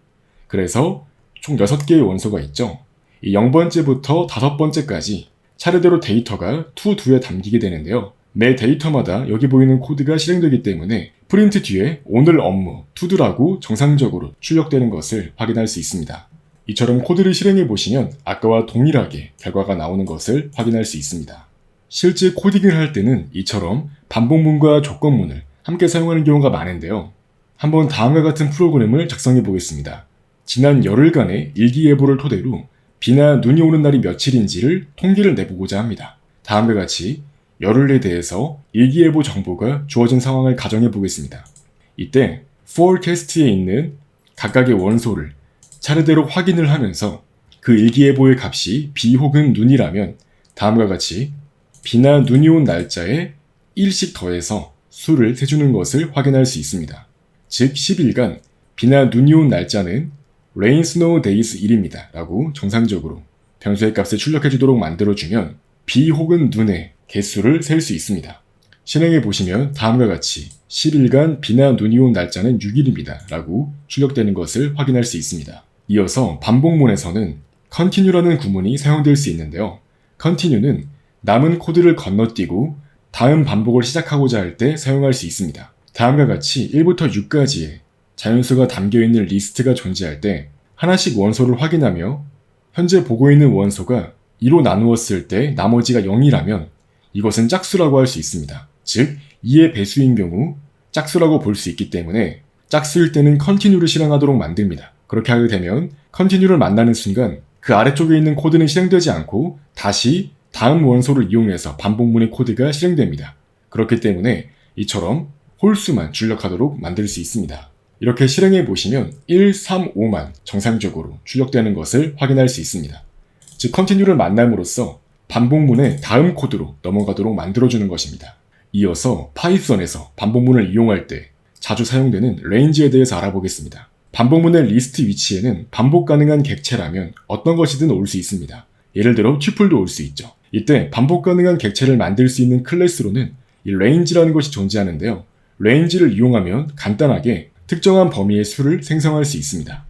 그래서 총 6개의 원소가 있죠. 이 0번째부터 5번째까지 차례대로 데이터가 to2에 담기게 되는데요. 매 데이터마다 여기 보이는 코드가 실행되기 때문에 프린트 뒤에 오늘 업무 to도라고 정상적으로 출력되는 것을 확인할 수 있습니다. 이처럼 코드를 실행해 보시면 아까와 동일하게 결과가 나오는 것을 확인할 수 있습니다. 실제 코딩을 할 때는 이처럼 반복문과 조건문을 함께 사용하는 경우가 많은데요. 한번 다음과 같은 프로그램을 작성해 보겠습니다. 지난 열흘간의 일기예보를 토대로 비나 눈이 오는 날이 며칠인지를 통계를 내보고자 합니다. 다음과 같이 열흘에 대해서 일기예보 정보가 주어진 상황을 가정해 보겠습니다. 이때 forecast에 있는 각각의 원소를 차례대로 확인을 하면서 그 일기예보의 값이 비 혹은 눈이라면 다음과 같이 비나 눈이 온 날짜에 1씩 더해서 수를 세주는 것을 확인할 수 있습니다. 즉 10일간 비나 눈이 온 날짜는 rain snow days 1입니다 라고 정상적으로 변수의 값을 출력해 주도록 만들어주면 비 혹은 눈의 개수를 셀 수 있습니다. 실행해 보시면 다음과 같이 10일간 비나 눈이 온 날짜는 6일입니다 라고 출력되는 것을 확인할 수 있습니다. 이어서 반복문에서는 continue라는 구문이 사용될 수 있는데요. continue는 남은 코드를 건너뛰고 다음 반복을 시작하고자 할 때 사용할 수 있습니다. 다음과 같이 1부터 6까지의 자연수가 담겨있는 리스트가 존재할 때 하나씩 원소를 확인하며 현재 보고 있는 원소가 2로 나누었을 때 나머지가 0이라면 이것은 짝수라고 할 수 있습니다. 즉 2의 배수인 경우 짝수라고 볼 수 있기 때문에 짝수일 때는 continue를 실행하도록 만듭니다. 그렇게 하게 되면 continue를 만나는 순간 그 아래쪽에 있는 코드는 실행되지 않고 다시 다음 원소를 이용해서 반복문의 코드가 실행됩니다. 그렇기 때문에 이처럼 홀수만 출력하도록 만들 수 있습니다. 이렇게 실행해 보시면 1, 3, 5만 정상적으로 출력되는 것을 확인할 수 있습니다. 즉 continue를 만남으로써 반복문의 다음 코드로 넘어가도록 만들어주는 것입니다. 이어서 파이썬에서 반복문을 이용할 때 자주 사용되는 range에 대해서 알아보겠습니다. 반복문의 리스트 위치에는 반복 가능한 객체라면 어떤 것이든 올 수 있습니다. 예를 들어 튜플도 올 수 있죠. 이때 반복 가능한 객체를 만들 수 있는 클래스로는 이 range라는 것이 존재하는데요. range를 이용하면 간단하게 특정한 범위의 수를 생성할 수 있습니다.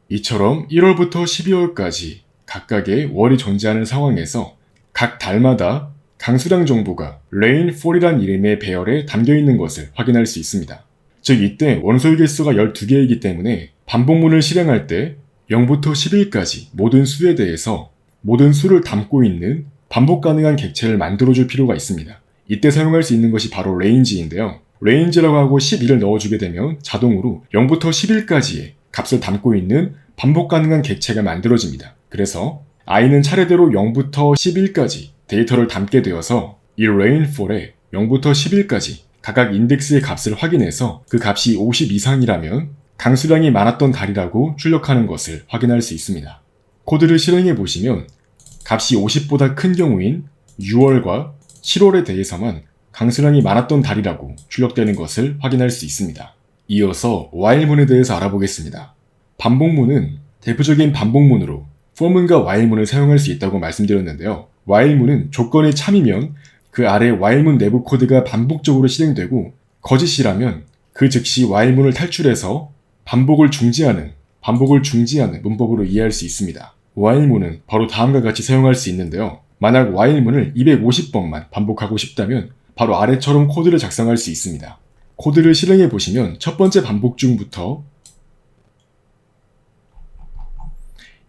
이처럼 1월부터 12월까지 각각의 월이 존재하는 상황에서 각 달마다 강수량 정보가 rainfall이란 이름의 배열에 담겨있는 것을 확인할 수 있습니다. 즉 이때 원소의 개수가 12개이기 때문에 반복문을 실행할 때 0부터 10일까지 모든 수에 대해서 모든 수를 담고 있는 반복 가능한 객체를 만들어줄 필요가 있습니다. 이때 사용할 수 있는 것이 바로 range인데요. range라고 하고 12를 넣어주게 되면 자동으로 0부터 11까지의 값을 담고 있는 반복 가능한 객체가 만들어집니다. 그래서 i는 차례대로 0부터 11까지 데이터를 담게 되어서 이 rainfall에 0부터 11까지 각각 인덱스의 값을 확인해서 그 값이 50 이상이라면 강수량이 많았던 달이라고 출력하는 것을 확인할 수 있습니다. 코드를 실행해 보시면 값이 50보다 큰 경우인 6월과 7월에 대해서만 강수량이 많았던 달이라고 출력되는 것을 확인할 수 있습니다. 이어서 while문에 대해서 알아보겠습니다. 반복문은 대표적인 반복문으로 for문과 while문을 사용할 수 있다고 말씀드렸는데요. while문은 조건이 참이면 그 아래 while문 내부 코드가 반복적으로 실행되고 거짓이라면 그 즉시 while문을 탈출해서 반복을 중지하는 문법으로 이해할 수 있습니다. while문은 바로 다음과 같이 사용할 수 있는데요. 만약 while문을 250번만 반복하고 싶다면 바로 아래처럼 코드를 작성할 수 있습니다. 코드를 실행해 보시면 첫 번째 반복 중부터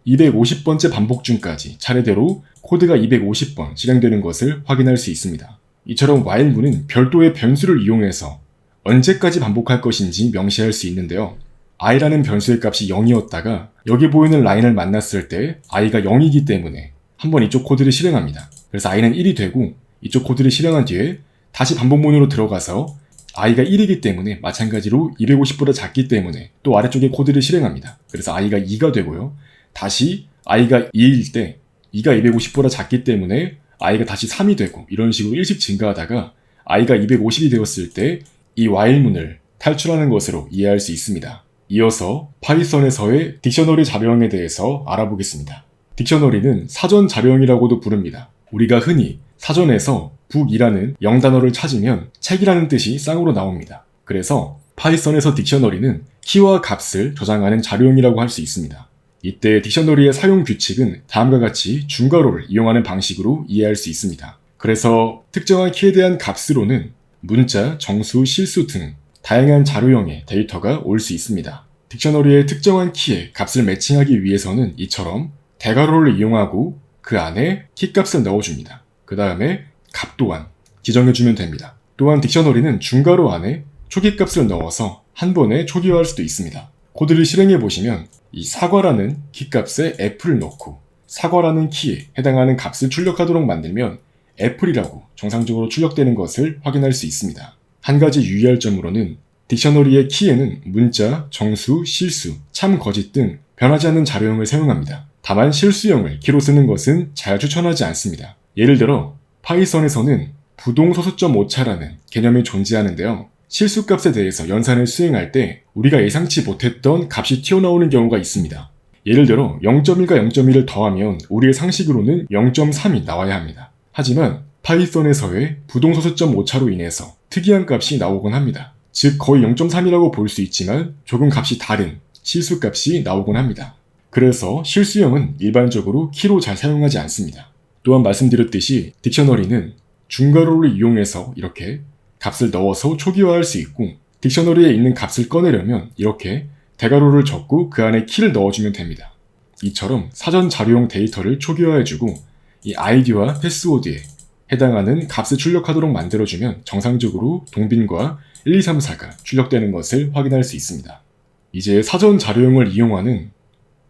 250번째 반복 중까지 차례대로 코드가 250번 실행되는 것을 확인할 수 있습니다. 이처럼 while문은 별도의 변수를 이용해서 언제까지 반복할 것인지 명시할 수 있는데요. i라는 변수의 값이 0이었다가 여기 보이는 라인을 만났을 때 i가 0이기 때문에 한번 이쪽 코드를 실행합니다. 그래서 i는 1이 되고 이쪽 코드를 실행한 뒤에 다시 반복문으로 들어가서 i가 1이기 때문에 마찬가지로 250보다 작기 때문에 또 아래쪽에 코드를 실행합니다. 그래서 i가 2가 되고요. 다시 i가 2일 때 2가 250보다 작기 때문에 i가 다시 3이 되고 이런 식으로 일씩 증가하다가 i가 250이 되었을 때 이 while문을 탈출하는 것으로 이해할 수 있습니다. 이어서 파이썬에서의 딕셔너리 자료형에 대해서 알아보겠습니다. 딕셔너리는 사전 자료형이라고도 부릅니다. 우리가 흔히 사전에서 북이라는 영단어를 찾으면 책이라는 뜻이 쌍으로 나옵니다. 그래서 파이썬에서 딕셔너리는 키와 값을 저장하는 자료형이라고 할 수 있습니다. 이때 딕셔너리의 사용 규칙은 다음과 같이 중괄호를 이용하는 방식으로 이해할 수 있습니다. 그래서 특정한 키에 대한 값으로는 문자, 정수, 실수 등 다양한 자료형의 데이터가 올 수 있습니다. 딕셔너리의 특정한 키에 값을 매칭하기 위해서는 이처럼 대괄호를 이용하고 그 안에 키값을 넣어줍니다. 그 다음에 값 또한 지정해주면 됩니다. 또한 딕셔너리는 중괄호 안에 초기값을 넣어서 한 번에 초기화할 수도 있습니다. 코드를 실행해 보시면 이 사과라는 키값에 F를 넣고 사과라는 키에 해당하는 값을 출력하도록 만들면 애플이라고 정상적으로 출력되는 것을 확인할 수 있습니다. 한 가지 유의할 점으로는 딕셔너리의 키에는 문자, 정수, 실수, 참, 거짓 등 변하지 않는 자료형을 사용합니다. 다만 실수형을 키로 쓰는 것은 잘 추천하지 않습니다. 예를 들어 파이썬에서는 부동소수점 오차라는 개념이 존재하는데요. 실수값에 대해서 연산을 수행할 때 우리가 예상치 못했던 값이 튀어나오는 경우가 있습니다. 예를 들어 0.1과 0.1을 더하면 우리의 상식으로는 0.3이 나와야 합니다. 하지만 파이썬에서의 부동소수점 오차로 인해서 특이한 값이 나오곤 합니다. 즉 거의 0.3이라고 볼 수 있지만 조금 값이 다른 실수값이 나오곤 합니다. 그래서 실수형은 일반적으로 키로 잘 사용하지 않습니다. 또한 말씀드렸듯이 딕셔너리는 중괄호를 이용해서 이렇게 값을 넣어서 초기화할 수 있고 딕셔너리에 있는 값을 꺼내려면 이렇게 대괄호를 적고 그 안에 키를 넣어주면 됩니다. 이처럼 사전 자료용 데이터를 초기화해주고 이 아이디와 패스워드에 해당하는 값을 출력하도록 만들어주면 정상적으로 동빈과 1, 2, 3, 4가 출력되는 것을 확인할 수 있습니다. 이제 사전 자료형을 이용하는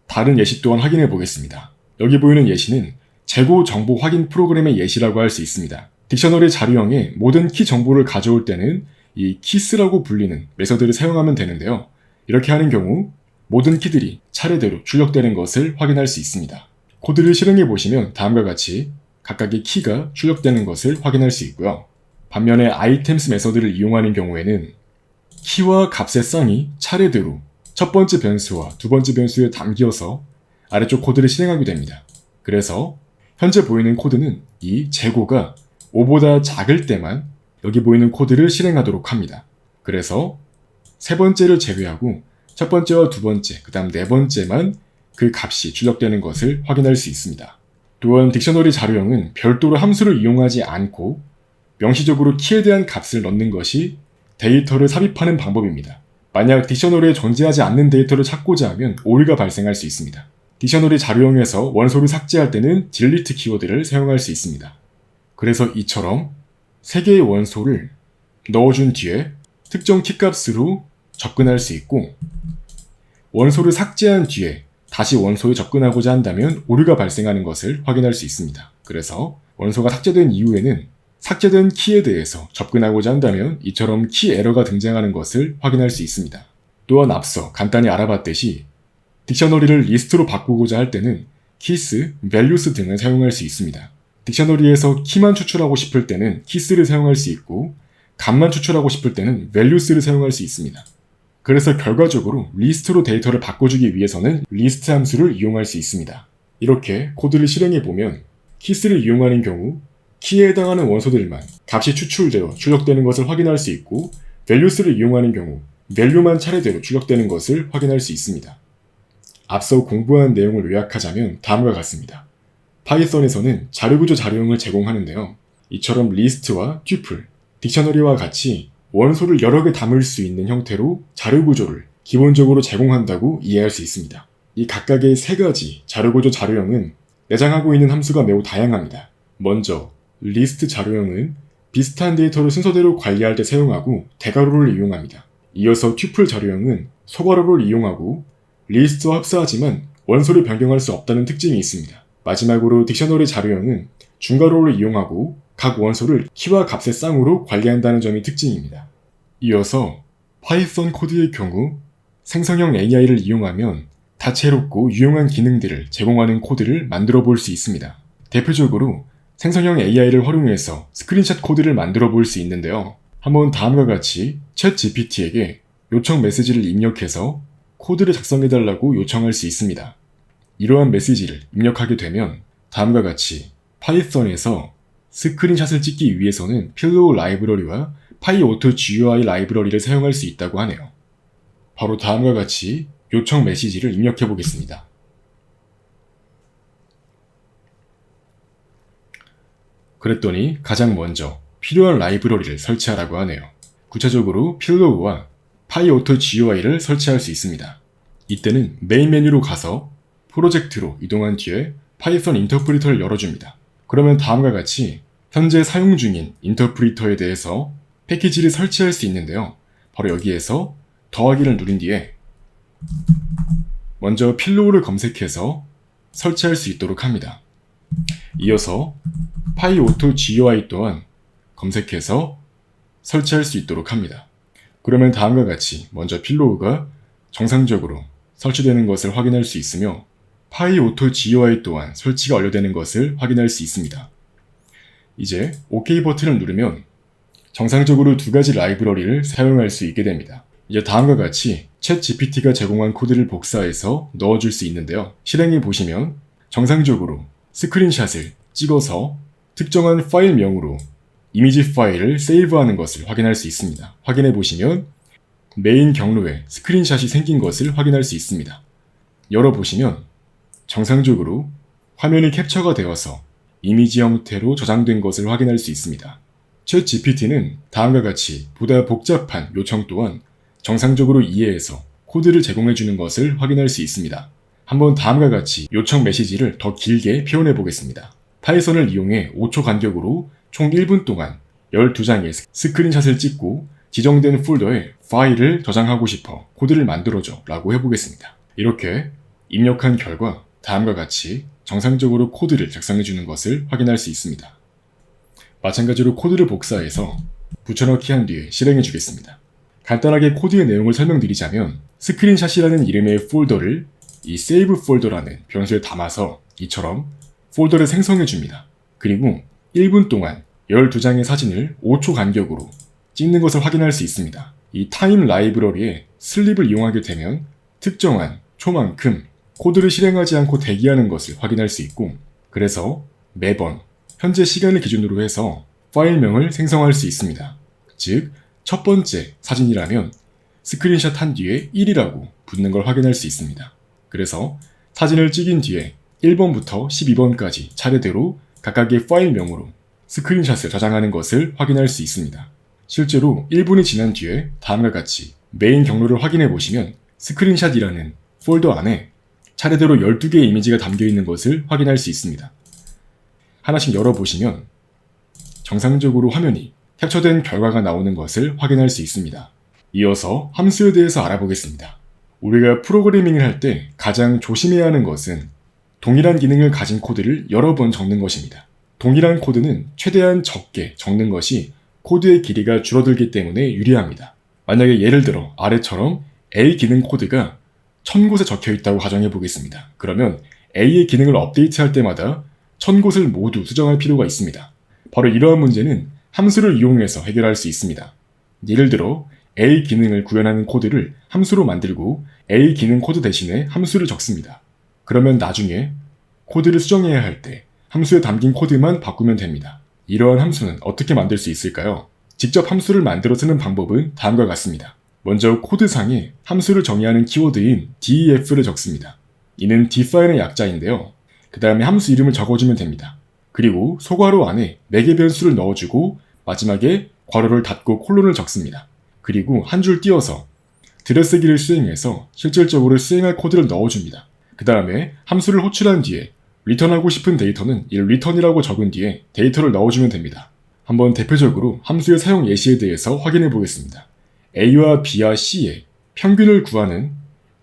다른 예시 또한 확인해 보겠습니다. 여기 보이는 예시는 재고 정보 확인 프로그램의 예시라고 할 수 있습니다. 딕셔너리 자료형에 모든 키 정보를 가져올 때는 이 키스라고 불리는 메서드를 사용하면 되는데요. 이렇게 하는 경우 모든 키들이 차례대로 출력되는 것을 확인할 수 있습니다. 코드를 실행해 보시면 다음과 같이 각각의 키가 출력되는 것을 확인할 수 있고요. 반면에 items 메서드를 이용하는 경우에는 키와 값의 쌍이 차례대로 첫 번째 변수와 두 번째 변수에 담겨서 아래쪽 코드를 실행하게 됩니다. 그래서 현재 보이는 코드는 이 재고가 5보다 작을 때만 여기 보이는 코드를 실행하도록 합니다. 그래서 세 번째를 제외하고 첫 번째와 두 번째, 그 다음 네 번째만 그 값이 출력되는 것을 확인할 수 있습니다. 또한 딕셔너리 자료형은 별도로 함수를 이용하지 않고 명시적으로 키에 대한 값을 넣는 것이 데이터를 삽입하는 방법입니다. 만약 딕셔너리에 존재하지 않는 데이터를 찾고자 하면 오류가 발생할 수 있습니다. 딕셔너리 자료형에서 원소를 삭제할 때는 delete 키워드를 사용할 수 있습니다. 그래서 이처럼 3개의 원소를 넣어준 뒤에 특정 키값으로 접근할 수 있고, 원소를 삭제한 뒤에 다시 원소에 접근하고자 한다면 오류가 발생하는 것을 확인할 수 있습니다. 그래서 원소가 삭제된 이후에는 삭제된 키에 대해서 접근하고자 한다면 이처럼 키 에러가 등장하는 것을 확인할 수 있습니다. 또한 앞서 간단히 알아봤듯이 딕셔너리를 리스트로 바꾸고자 할 때는 keys, values 등을 사용할 수 있습니다. 딕셔너리에서 키만 추출하고 싶을 때는 keys를 사용할 수 있고, 값만 추출하고 싶을 때는 values를 사용할 수 있습니다. 그래서 결과적으로 리스트로 데이터를 바꿔주기 위해서는 리스트 함수를 이용할 수 있습니다. 이렇게 코드를 실행해보면 keys를 이용하는 경우 키에 해당하는 원소들만 값이 추출되어 출력되는 것을 확인할 수 있고, values를 이용하는 경우 value만 차례대로 출력되는 것을 확인할 수 있습니다. 앞서 공부한 내용을 요약하자면 다음과 같습니다. 파이썬에서는 자료구조 자료형을 제공하는데요. 이처럼 리스트와 튜플, 딕셔너리와 같이 원소를 여러 개 담을 수 있는 형태로 자료구조를 기본적으로 제공한다고 이해할 수 있습니다. 이 각각의 3가지 자료구조 자료형은 내장하고 있는 함수가 매우 다양합니다. 먼저 리스트 자료형은 비슷한 데이터를 순서대로 관리할 때 사용하고 대괄호를 이용합니다. 이어서 튜플 자료형은 소괄호를 이용하고 리스트와 흡사하지만 원소를 변경할 수 없다는 특징이 있습니다. 마지막으로 딕셔너리 자료형은 중괄호를 이용하고 각 원소를 키와 값의 쌍으로 관리한다는 점이 특징입니다. 이어서 파이썬 코드의 경우 생성형 AI를 이용하면 다채롭고 유용한 기능들을 제공하는 코드를 만들어 볼 수 있습니다. 대표적으로 생성형 AI를 활용해서 스크린샷 코드를 만들어 볼 수 있는데요. 한번 다음과 같이 챗 GPT에게 요청 메시지를 입력해서 코드를 작성해달라고 요청할 수 있습니다. 이러한 메시지를 입력하게 되면 다음과 같이 파이썬에서 스크린샷을 찍기 위해서는 필로우 라이브러리와 파이오토 GUI 라이브러리를 사용할 수 있다고 하네요. 바로 다음과 같이 요청 메시지를 입력해 보겠습니다. 그랬더니 가장 먼저 필요한 라이브러리를 설치하라고 하네요. 구체적으로 필로우와 파이오토 GUI를 설치할 수 있습니다. 이때는 메인 메뉴로 가서 프로젝트로 이동한 뒤에 파이썬 인터프리터를 열어줍니다. 그러면 다음과 같이 현재 사용 중인 인터프리터에 대해서 패키지를 설치할 수 있는데요. 바로 여기에서 더하기를 누른 뒤에 먼저 필로우를 검색해서 설치할 수 있도록 합니다. 이어서 파이오토 GUI 또한 검색해서 설치할 수 있도록 합니다. 그러면 다음과 같이 먼저 필로우가 정상적으로 설치되는 것을 확인할 수 있으며 파이오토 GUI 또한 설치가 완료되는 것을 확인할 수 있습니다. 이제 OK 버튼을 누르면 정상적으로 2가지 라이브러리를 사용할 수 있게 됩니다. 이제 다음과 같이 챗 GPT가 제공한 코드를 복사해서 넣어줄 수 있는데요. 실행해 보시면 정상적으로 스크린샷을 찍어서 특정한 파일명으로 이미지 파일을 세이브하는 것을 확인할 수 있습니다. 확인해 보시면 메인 경로에 스크린샷이 생긴 것을 확인할 수 있습니다. 열어보시면 정상적으로 화면이 캡처가 되어서 이미지 형태로 저장된 것을 확인할 수 있습니다. 챗 GPT는 다음과 같이 보다 복잡한 요청 또한 정상적으로 이해해서 코드를 제공해주는 것을 확인할 수 있습니다. 한번 다음과 같이 요청 메시지를 더 길게 표현해 보겠습니다. 파이썬을 이용해 5초 간격으로 총 1분 동안 12장의 스크린샷을 찍고 지정된 폴더에 파일을 저장하고 싶어 코드를 만들어줘 라고 해보겠습니다. 이렇게 입력한 결과 다음과 같이 정상적으로 코드를 작성해주는 것을 확인할 수 있습니다. 마찬가지로 코드를 복사해서 붙여넣기 한 뒤에 실행해 주겠습니다. 간단하게 코드의 내용을 설명드리자면 스크린샷이라는 이름의 폴더를 이 세이브 폴더라는 변수에 담아서 이처럼 폴더를 생성해 줍니다. 그리고 1분 동안 12장의 사진을 5초 간격으로 찍는 것을 확인할 수 있습니다. 이 타임 라이브러리에 슬립을 이용하게 되면 특정한 초만큼 코드를 실행하지 않고 대기하는 것을 확인할 수 있고, 그래서 매번 현재 시간을 기준으로 해서 파일명을 생성할 수 있습니다. 즉, 첫 번째 사진이라면 스크린샷 한 뒤에 1이라고 붙는 걸 확인할 수 있습니다. 그래서 사진을 찍은 뒤에 1번부터 12번까지 차례대로 각각의 파일명으로 스크린샷을 저장하는 것을 확인할 수 있습니다. 실제로 1분이 지난 뒤에 다음과 같이 메인 경로를 확인해 보시면 스크린샷이라는 폴더 안에 차례대로 12개의 이미지가 담겨 있는 것을 확인할 수 있습니다. 하나씩 열어보시면 정상적으로 화면이 캡처된 결과가 나오는 것을 확인할 수 있습니다. 이어서 함수에 대해서 알아보겠습니다. 우리가 프로그래밍을 할 때 가장 조심해야 하는 것은 동일한 기능을 가진 코드를 여러 번 적는 것입니다. 동일한 코드는 최대한 적게 적는 것이 코드의 길이가 줄어들기 때문에 유리합니다. 만약에 예를 들어 아래처럼 A 기능 코드가 1000곳에 적혀 있다고 가정해 보겠습니다. 그러면 A의 기능을 업데이트할 때마다 1000곳을 모두 수정할 필요가 있습니다. 바로 이러한 문제는 함수를 이용해서 해결할 수 있습니다. 예를 들어 A 기능을 구현하는 코드를 함수로 만들고 A 기능 코드 대신에 함수를 적습니다. 그러면 나중에 코드를 수정해야 할 때 함수에 담긴 코드만 바꾸면 됩니다. 이러한 함수는 어떻게 만들 수 있을까요? 직접 함수를 만들어 쓰는 방법은 다음과 같습니다. 먼저 코드상에 함수를 정의하는 키워드인 def를 적습니다. 이는 define의 약자인데요. 그 다음에 함수 이름을 적어주면 됩니다. 그리고 소괄호 안에 매개 변수를 넣어주고 마지막에 괄호를 닫고 콜론을 적습니다. 그리고 한 줄 띄어서 들여쓰기를 수행해서 실질적으로 수행할 코드를 넣어줍니다. 그 다음에 함수를 호출한 뒤에 리턴하고 싶은 데이터는 이 return이라고 적은 뒤에 데이터를 넣어주면 됩니다. 한번 대표적으로 함수의 사용 예시에 대해서 확인해 보겠습니다. A와 B와 C의 평균을 구하는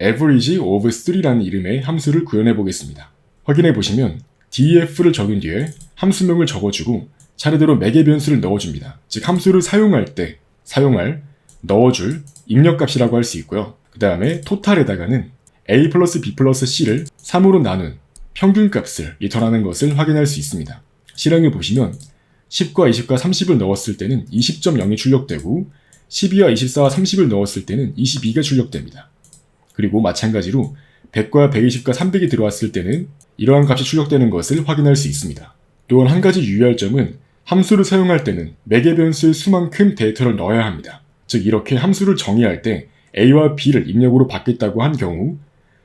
average of 3라는 이름의 함수를 구현해 보겠습니다. 확인해 보시면 def를 적은 뒤에 함수명을 적어주고 차례대로 매개 변수를 넣어줍니다. 즉 함수를 사용할 때 사용할 넣어줄 입력값이라고 할 수 있고요. 그 다음에 토탈에다가는 a 플러스 b 플러스 c를 3으로 나눈 평균값을 리턴하는 것을 확인할 수 있습니다. 실행해 보시면 10과 20과 30을 넣었을 때는 20.0이 출력되고 12와 24와 30을 넣었을 때는 22가 출력됩니다. 그리고 마찬가지로 100과 120과 300이 들어왔을 때는 이러한 값이 출력되는 것을 확인할 수 있습니다. 또한 한 가지 유의할 점은 함수를 사용할 때는 매개 변수의 수만큼 데이터를 넣어야 합니다. 즉 이렇게 함수를 정의할 때 a와 b를 입력으로 받겠다고 한 경우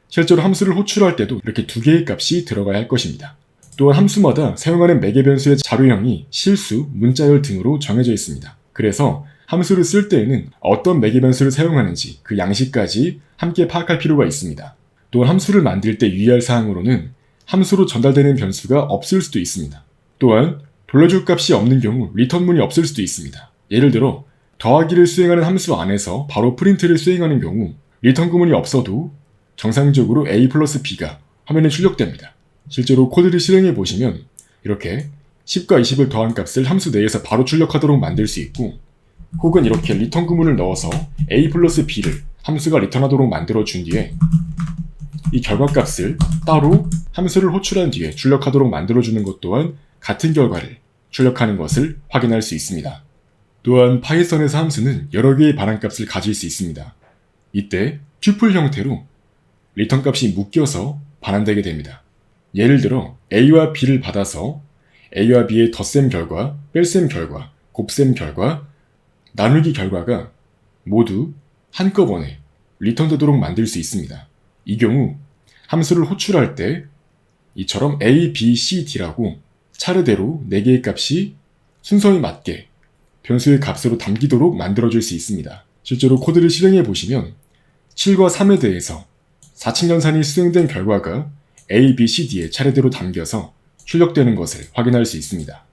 실제로 함수를 호출할 때도 이렇게 두 개의 값이 들어가야 할 것입니다. 또한 함수마다 사용하는 매개 변수의 자료형이 실수, 문자열 등으로 정해져 있습니다. 그래서 함수를 쓸 때에는 어떤 매개 변수를 사용하는지 그 양식까지 함께 파악할 필요가 있습니다. 또한 함수를 만들 때 유의할 사항으로는 함수로 전달되는 변수가 없을 수도 있습니다. 또한 돌려줄 값이 없는 경우 리턴문이 없을 수도 있습니다. 예를 들어 더하기를 수행하는 함수 안에서 바로 프린트를 수행하는 경우 리턴 구문이 없어도 정상적으로 a 플러스 b가 화면에 출력됩니다. 실제로 코드를 실행해 보시면 이렇게 10과 20을 더한 값을 함수 내에서 바로 출력하도록 만들 수 있고 혹은 이렇게 리턴 구문을 넣어서 a 플러스 b를 함수가 리턴하도록 만들어 준 뒤에 이 결과값을 따로 함수를 호출한 뒤에 출력하도록 만들어주는 것 또한 같은 결과를 출력하는 것을 확인할 수 있습니다. 또한 파이썬에서 함수는 여러 개의 반환값을 가질 수 있습니다. 이때 튜플 형태로 리턴 값이 묶여서 반환되게 됩니다. 예를 들어 a와 b를 받아서 a와 b의 덧셈 결과, 뺄셈 결과, 곱셈 결과, 나누기 결과가 모두 한꺼번에 리턴되도록 만들 수 있습니다. 이 경우 함수를 호출할 때 이처럼 a, b, c, d라고 차례대로 4개의 값이 순서에 맞게 변수의 값으로 담기도록 만들어줄 수 있습니다. 실제로 코드를 실행해 보시면 7과 3에 대해서 4층 연산이 수행된 결과가 a, b, c, d에 차례대로 담겨서 출력되는 것을 확인할 수 있습니다.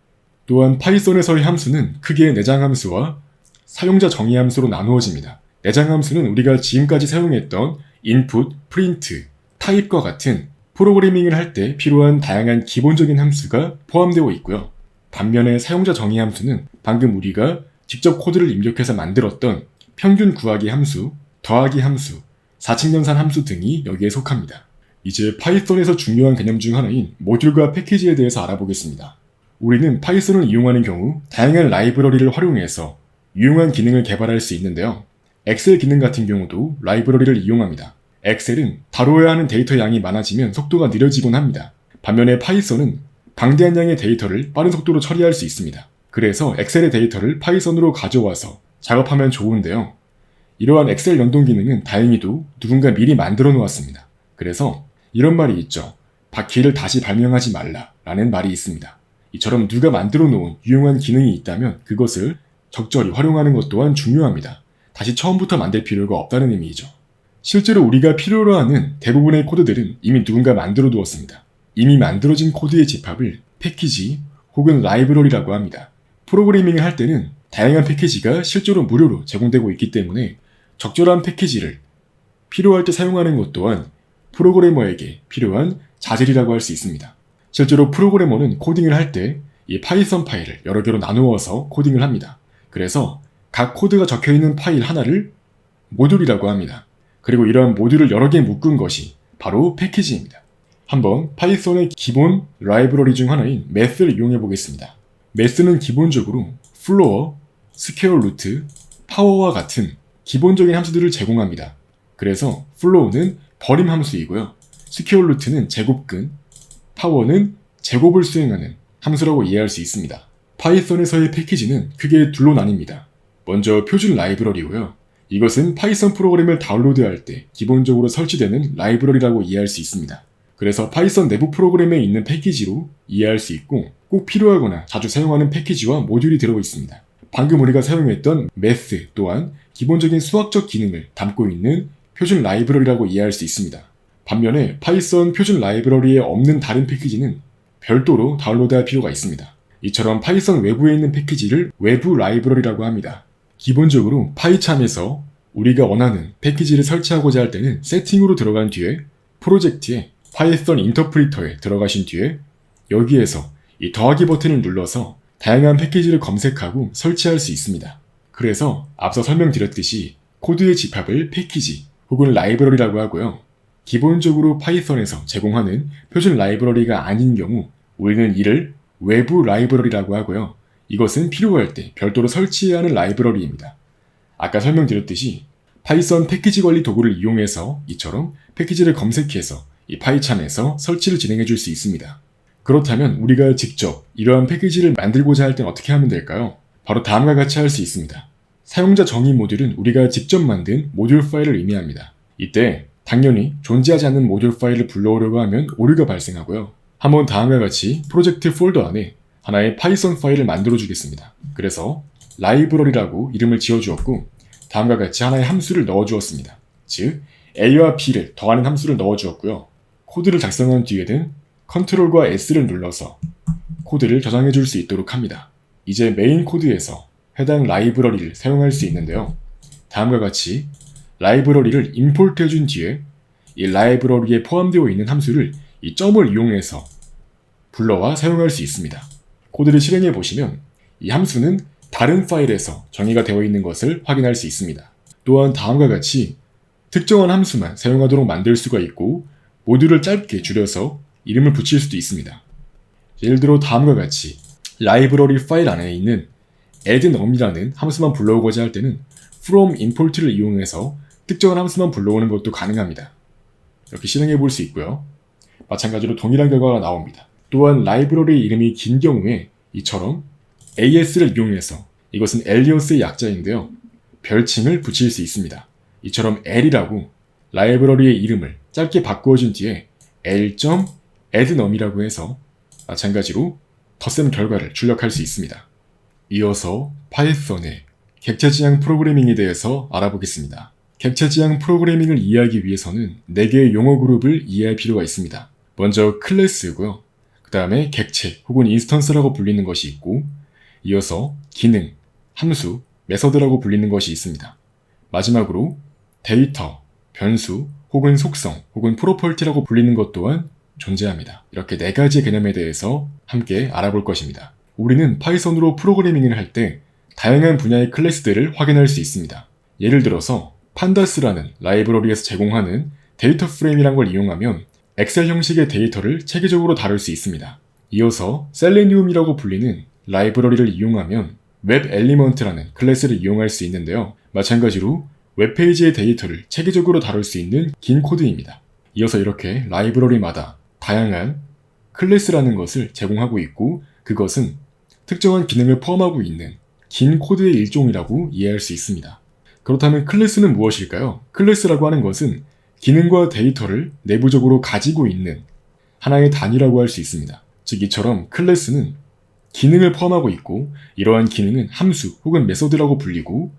또한 파이썬에서의 함수는 크게 내장 함수와 사용자 정의 함수로 나누어집니다. 내장 함수는 우리가 지금까지 사용했던 input, print, type과 같은 프로그래밍을 할 때 필요한 다양한 기본적인 함수가 포함되어 있고요. 반면에 사용자 정의 함수는 방금 우리가 직접 코드를 입력해서 만들었던 평균 구하기 함수, 더하기 함수, 4층 연산 함수 등이 여기에 속합니다. 이제 파이썬에서 중요한 개념 중 하나인 모듈과 패키지에 대해서 알아보겠습니다. 우리는 파이썬을 이용하는 경우 다양한 라이브러리를 활용해서 유용한 기능을 개발할 수 있는데요. 엑셀 기능 같은 경우도 라이브러리를 이용합니다. 엑셀은 다뤄야 하는 데이터 양이 많아지면 속도가 느려지곤 합니다. 반면에 파이썬은 방대한 양의 데이터를 빠른 속도로 처리할 수 있습니다. 그래서 엑셀의 데이터를 파이썬으로 가져와서 작업하면 좋은데요. 이러한 엑셀 연동 기능은 다행히도 누군가 미리 만들어 놓았습니다. 그래서 이런 말이 있죠. 바퀴를 다시 발명하지 말라 라는 말이 있습니다. 이처럼 누가 만들어 놓은 유용한 기능이 있다면 그것을 적절히 활용하는 것 또한 중요합니다. 다시 처음부터 만들 필요가 없다는 의미이죠. 실제로 우리가 필요로 하는 대부분의 코드들은 이미 누군가 만들어 두었습니다. 이미 만들어진 코드의 집합을 패키지 혹은 라이브러리라고 합니다. 프로그래밍을 할 때는 다양한 패키지가 실제로 무료로 제공되고 있기 때문에 적절한 패키지를 필요할 때 사용하는 것 또한 프로그래머에게 필요한 자질이라고 할 수 있습니다. 실제로 프로그래머는 코딩을 할 때 이 파이썬 파일을 여러 개로 나누어서 코딩을 합니다. 그래서 각 코드가 적혀있는 파일 하나를 모듈이라고 합니다. 그리고 이러한 모듈을 여러 개 묶은 것이 바로 패키지입니다. 한번 파이썬의 기본 라이브러리 중 하나인 math를 이용해 보겠습니다. math는 기본적으로 floor, square root, power와 같은 기본적인 함수들을 제공합니다. 그래서 floor는 버림 함수이고요. square root는 제곱근, power는 제곱을 수행하는 함수라고 이해할 수 있습니다. 파이썬에서의 패키지는 크게 둘로 나뉩니다. 먼저 표준 라이브러리고요. 이것은 파이썬 프로그램을 다운로드할 때 기본적으로 설치되는 라이브러리라고 이해할 수 있습니다. 그래서 파이썬 내부 프로그램에 있는 패키지로 이해할 수 있고 꼭 필요하거나 자주 사용하는 패키지와 모듈이 들어 있습니다. 방금 우리가 사용했던 math 또한 기본적인 수학적 기능을 담고 있는 표준 라이브러리라고 이해할 수 있습니다. 반면에 파이썬 표준 라이브러리에 없는 다른 패키지는 별도로 다운로드할 필요가 있습니다. 이처럼 파이썬 외부에 있는 패키지를 외부 라이브러리라고 합니다. 기본적으로 파이참에서 우리가 원하는 패키지를 설치하고자 할 때는 세팅으로 들어간 뒤에 프로젝트에 파이썬 인터프리터에 들어가신 뒤에 여기에서 이 더하기 버튼을 눌러서 다양한 패키지를 검색하고 설치할 수 있습니다. 그래서 앞서 설명드렸듯이 코드의 집합을 패키지 혹은 라이브러리라고 하고요. 기본적으로 파이썬에서 제공하는 표준 라이브러리가 아닌 경우 우리는 이를 외부 라이브러리라고 하고요. 이것은 필요할 때 별도로 설치해야 하는 라이브러리입니다. 아까 설명드렸듯이 파이썬 패키지 관리 도구를 이용해서 이처럼 패키지를 검색해서 이 파이참에서 설치를 진행해 줄 수 있습니다. 그렇다면 우리가 직접 이러한 패키지를 만들고자 할 땐 어떻게 하면 될까요? 바로 다음과 같이 할 수 있습니다. 사용자 정의 모듈은 우리가 직접 만든 모듈 파일을 의미합니다. 이때 당연히 존재하지 않는 모듈 파일을 불러오려고 하면 오류가 발생하고요. 한번 다음과 같이 프로젝트 폴더 안에 하나의 파이썬 파일을 만들어 주겠습니다. 그래서 라이브러리라고 이름을 지어 주었고 다음과 같이 하나의 함수를 넣어 주었습니다. 즉 A와 B를 더하는 함수를 넣어 주었고요. 코드를 작성한 뒤에는 컨트롤과 S를 눌러서 코드를 저장해 줄 수 있도록 합니다. 이제 메인 코드에서 해당 라이브러리를 사용할 수 있는데요. 다음과 같이 라이브러리를 임포트 해준 뒤에 이 라이브러리에 포함되어 있는 함수를 이 점을 이용해서 불러와 사용할 수 있습니다. 코드를 실행해 보시면 이 함수는 다른 파일에서 정의가 되어 있는 것을 확인할 수 있습니다. 또한 다음과 같이 특정한 함수만 사용하도록 만들 수가 있고 모듈을 짧게 줄여서 이름을 붙일 수도 있습니다. 예를 들어 다음과 같이 라이브러리 파일 안에 있는 addNum이라는 함수만 불러오고자 할 때는 from import를 이용해서 특정한 함수만 불러오는 것도 가능합니다. 이렇게 실행해 볼 수 있고요. 마찬가지로 동일한 결과가 나옵니다. 또한 라이브러리 이름이 긴 경우에 이처럼 AS를 이용해서 이것은 alias의 약자인데요. 별칭을 붙일 수 있습니다. 이처럼 L이라고 라이브러리의 이름을 짧게 바꾸어준 뒤에 l.addNum이라고 해서 마찬가지로 덧셈 결과를 출력할 수 있습니다. 이어서 파이썬의 객체지향 프로그래밍에 대해서 알아보겠습니다. 객체지향 프로그래밍을 이해하기 위해서는 4개의 용어 그룹을 이해할 필요가 있습니다. 먼저 클래스고요. 그 다음에 객체 혹은 인스턴스라고 불리는 것이 있고 이어서 기능, 함수, 메서드라고 불리는 것이 있습니다. 마지막으로 데이터, 변수, 혹은 속성, 혹은 프로퍼티라고 불리는 것 또한 존재합니다. 이렇게 4가지 개념에 대해서 함께 알아볼 것입니다. 우리는 파이썬으로 프로그래밍을 할 때 다양한 분야의 클래스들을 확인할 수 있습니다. 예를 들어서 판다스라는 라이브러리에서 제공하는 데이터 프레임이란 걸 이용하면 엑셀 형식의 데이터를 체계적으로 다룰 수 있습니다. 이어서 셀레니움이라고 불리는 라이브러리를 이용하면 웹 엘리먼트라는 클래스를 이용할 수 있는데요. 마찬가지로 웹페이지의 데이터를 체계적으로 다룰 수 있는 긴 코드입니다. 이어서 이렇게 라이브러리마다 다양한 클래스라는 것을 제공하고 있고 그것은 특정한 기능을 포함하고 있는 긴 코드의 일종이라고 이해할 수 있습니다. 그렇다면 클래스는 무엇일까요? 클래스라고 하는 것은 기능과 데이터를 내부적으로 가지고 있는 하나의 단위라고 할 수 있습니다. 즉 이처럼 클래스는 기능을 포함하고 있고 이러한 기능은 함수 혹은 메서드라고 불리고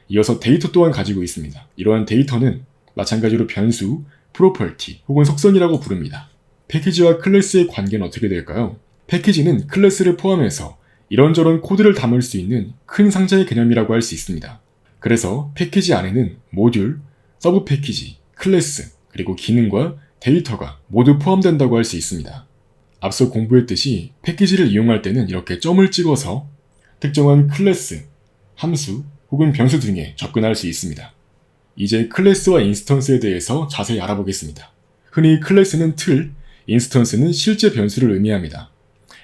이어서 데이터 또한 가지고 있습니다. 이러한 데이터는 마찬가지로 변수, 프로퍼티 혹은 속성이라고 부릅니다. 패키지와 클래스의 관계는 어떻게 될까요? 패키지는 클래스를 포함해서 이런저런 코드를 담을 수 있는 큰 상자의 개념이라고 할 수 있습니다. 그래서 패키지 안에는 모듈, 서브 패키지, 클래스, 그리고 기능과 데이터가 모두 포함된다고 할 수 있습니다. 앞서 공부했듯이 패키지를 이용할 때는 이렇게 점을 찍어서 특정한 클래스, 함수 혹은 변수 등에 접근할 수 있습니다. 이제 클래스와 인스턴스에 대해서 자세히 알아보겠습니다. 흔히 클래스는 틀, 인스턴스는 실제 변수를 의미합니다.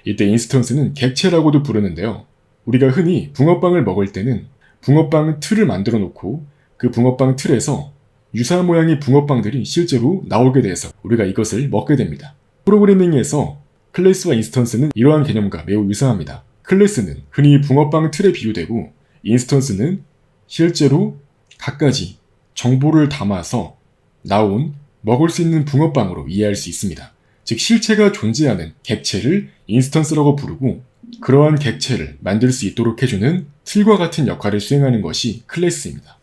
이때 인스턴스는 객체라고도 부르는데요. 우리가 흔히 붕어빵을 먹을 때는 붕어빵 틀을 만들어 놓고 그 붕어빵 틀에서 유사한 모양의 붕어빵들이 실제로 나오게 돼서 우리가 이것을 먹게 됩니다. 프로그래밍에서 클래스와 인스턴스는 이러한 개념과 매우 유사합니다. 클래스는 흔히 붕어빵 틀에 비유되고 인스턴스는 실제로 갖가지 정보를 담아서 나온 먹을 수 있는 붕어빵으로 이해할 수 있습니다. 즉 실체가 존재하는 객체를 인스턴스라고 부르고 그러한 객체를 만들 수 있도록 해주는 틀과 같은 역할을 수행하는 것이 클래스입니다.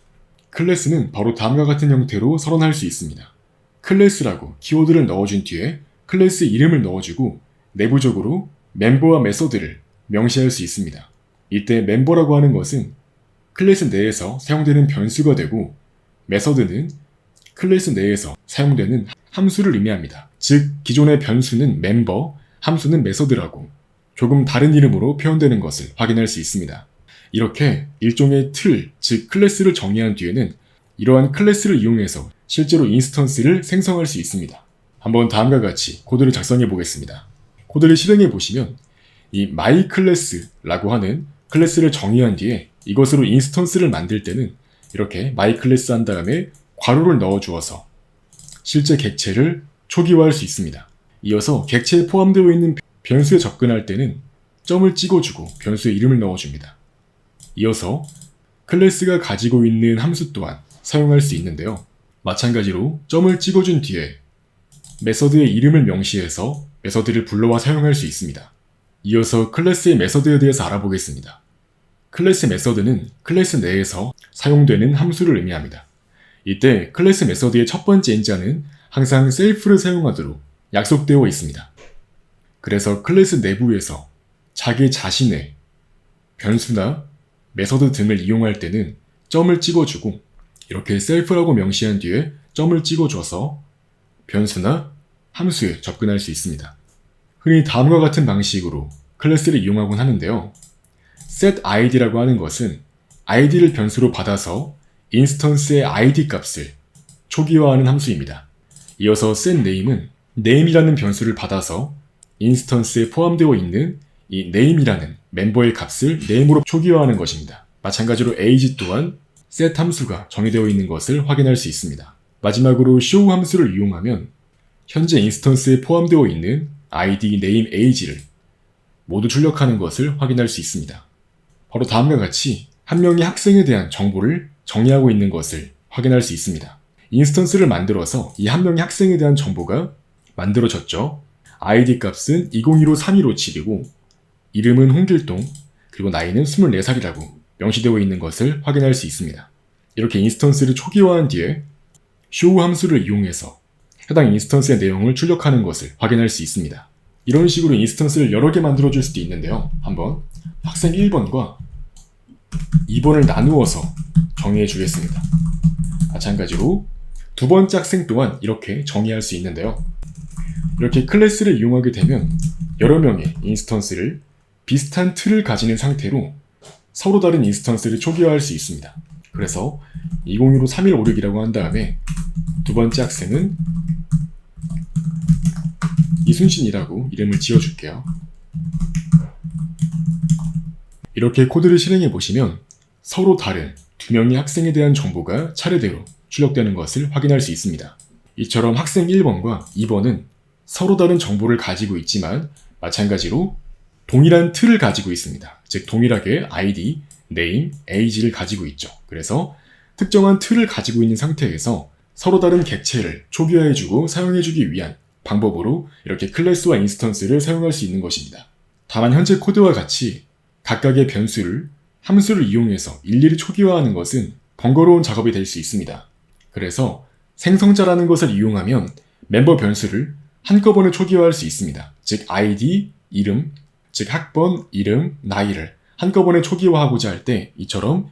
클래스는 바로 다음과 같은 형태로 서론할 수 있습니다. 클래스라고 키워드를 넣어준 뒤에 클래스 이름을 넣어주고 내부적으로 멤버와 메서드를 명시할 수 있습니다. 이때 멤버라고 하는 것은 클래스 내에서 사용되는 변수가 되고 메서드는 클래스 내에서 사용되는 함수를 의미합니다. 즉 기존의 변수는 멤버, 함수는 메서드라고 조금 다른 이름으로 표현되는 것을 확인할 수 있습니다. 이렇게 일종의 틀, 즉 클래스를 정의한 뒤에는 이러한 클래스를 이용해서 실제로 인스턴스를 생성할 수 있습니다. 한번 다음과 같이 코드를 작성해 보겠습니다. 코드를 실행해 보시면 이 my class라고 하는 클래스를 정의한 뒤에 이것으로 인스턴스를 만들 때는 이렇게 my class 한 다음에 괄호를 넣어 주어서 실제 객체를 초기화할 수 있습니다. 이어서 객체에 포함되어 있는 변수에 접근할 때는 점을 찍어주고 변수의 이름을 넣어줍니다. 이어서 클래스가 가지고 있는 함수 또한 사용할 수 있는데요. 마찬가지로 점을 찍어준 뒤에 메서드의 이름을 명시해서 메서드를 불러와 사용할 수 있습니다. 이어서 클래스의 메서드에 대해서 알아보겠습니다. 클래스 메서드는 클래스 내에서 사용되는 함수를 의미합니다. 이때 클래스 메서드의 첫 번째 인자는 항상 셀프를 사용하도록 약속되어 있습니다. 그래서 클래스 내부에서 자기 자신의 변수나 메서드 등을 이용할 때는 점을 찍어주고 이렇게 셀프라고 명시한 뒤에 점을 찍어줘서 변수나 함수에 접근할 수 있습니다. 흔히 다음과 같은 방식으로 클래스를 이용하곤 하는데요. setID라고 하는 것은 id를 변수로 받아서 인스턴스의 id 값을 초기화하는 함수입니다. 이어서 setName은 name이라는 변수를 받아서 인스턴스에 포함되어 있는 이 name이라는 멤버의 값을 name으로 초기화하는 것입니다. 마찬가지로 age 또한 set 함수가 정의되어 있는 것을 확인할 수 있습니다. 마지막으로 show 함수를 이용하면 현재 인스턴스에 포함되어 있는 id, name, age를 모두 출력하는 것을 확인할 수 있습니다. 바로 다음과 같이 한 명의 학생에 대한 정보를 정의하고 있는 것을 확인할 수 있습니다. 인스턴스를 만들어서 이 한 명의 학생에 대한 정보가 만들어졌죠. id 값은 2015-3157이고 이름은 홍길동, 그리고 나이는 24살이라고 명시되어 있는 것을 확인할 수 있습니다. 이렇게 인스턴스를 초기화한 뒤에 show 함수를 이용해서 해당 인스턴스의 내용을 출력하는 것을 확인할 수 있습니다. 이런 식으로 인스턴스를 여러 개 만들어줄 수도 있는데요. 한번 학생 1번과 2번을 나누어서 정의해 주겠습니다. 마찬가지로 두 번째 학생 또한 이렇게 정의할 수 있는데요. 이렇게 클래스를 이용하게 되면 여러 명의 인스턴스를 비슷한 틀을 가지는 상태로 서로 다른 인스턴스를 초기화할 수 있습니다. 그래서 2015-3156이라고 한 다음에 두 번째 학생은 이순신이라고 이름을 지어줄게요. 이렇게 코드를 실행해 보시면 서로 다른 두 명의 학생에 대한 정보가 차례대로 출력되는 것을 확인할 수 있습니다. 이처럼 학생 1번과 2번은 서로 다른 정보를 가지고 있지만 마찬가지로 동일한 틀을 가지고 있습니다. 즉 동일하게 ID, name, age를 가지고 있죠. 그래서 특정한 틀을 가지고 있는 상태에서 서로 다른 객체를 초기화해주고 사용해주기 위한 방법으로 이렇게 클래스와 인스턴스를 사용할 수 있는 것입니다. 다만 현재 코드와 같이 각각의 변수를 함수를 이용해서 일일이 초기화하는 것은 번거로운 작업이 될 수 있습니다. 그래서 생성자라는 것을 이용하면 멤버 변수를 한꺼번에 초기화할 수 있습니다. 즉 id, 이름, 즉 학번, 이름, 나이를 한꺼번에 초기화하고자 할 때 이처럼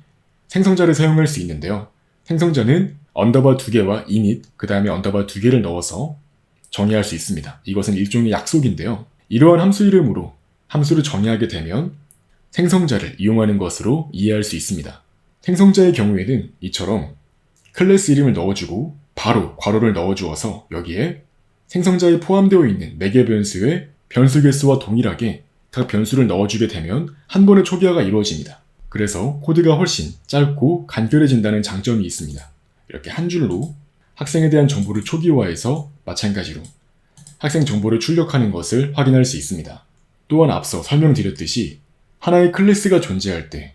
생성자를 사용할 수 있는데요. 생성자는 언더바 2개와 init, 그 다음에 언더바 2개를 넣어서 정의할 수 있습니다. 이것은 일종의 약속인데요. 이러한 함수 이름으로 함수를 정의하게 되면 생성자를 이용하는 것으로 이해할 수 있습니다. 생성자의 경우에는 이처럼 클래스 이름을 넣어주고 바로 괄호를 넣어주어서 여기에 생성자에 포함되어 있는 4개 변수의 변수 개수와 동일하게 각 변수를 넣어주게 되면 한 번에 초기화가 이루어집니다. 그래서 코드가 훨씬 짧고 간결해진다는 장점이 있습니다. 이렇게 한 줄로 학생에 대한 정보를 초기화해서 마찬가지로 학생 정보를 출력하는 것을 확인할 수 있습니다. 또한 앞서 설명드렸듯이 하나의 클래스가 존재할 때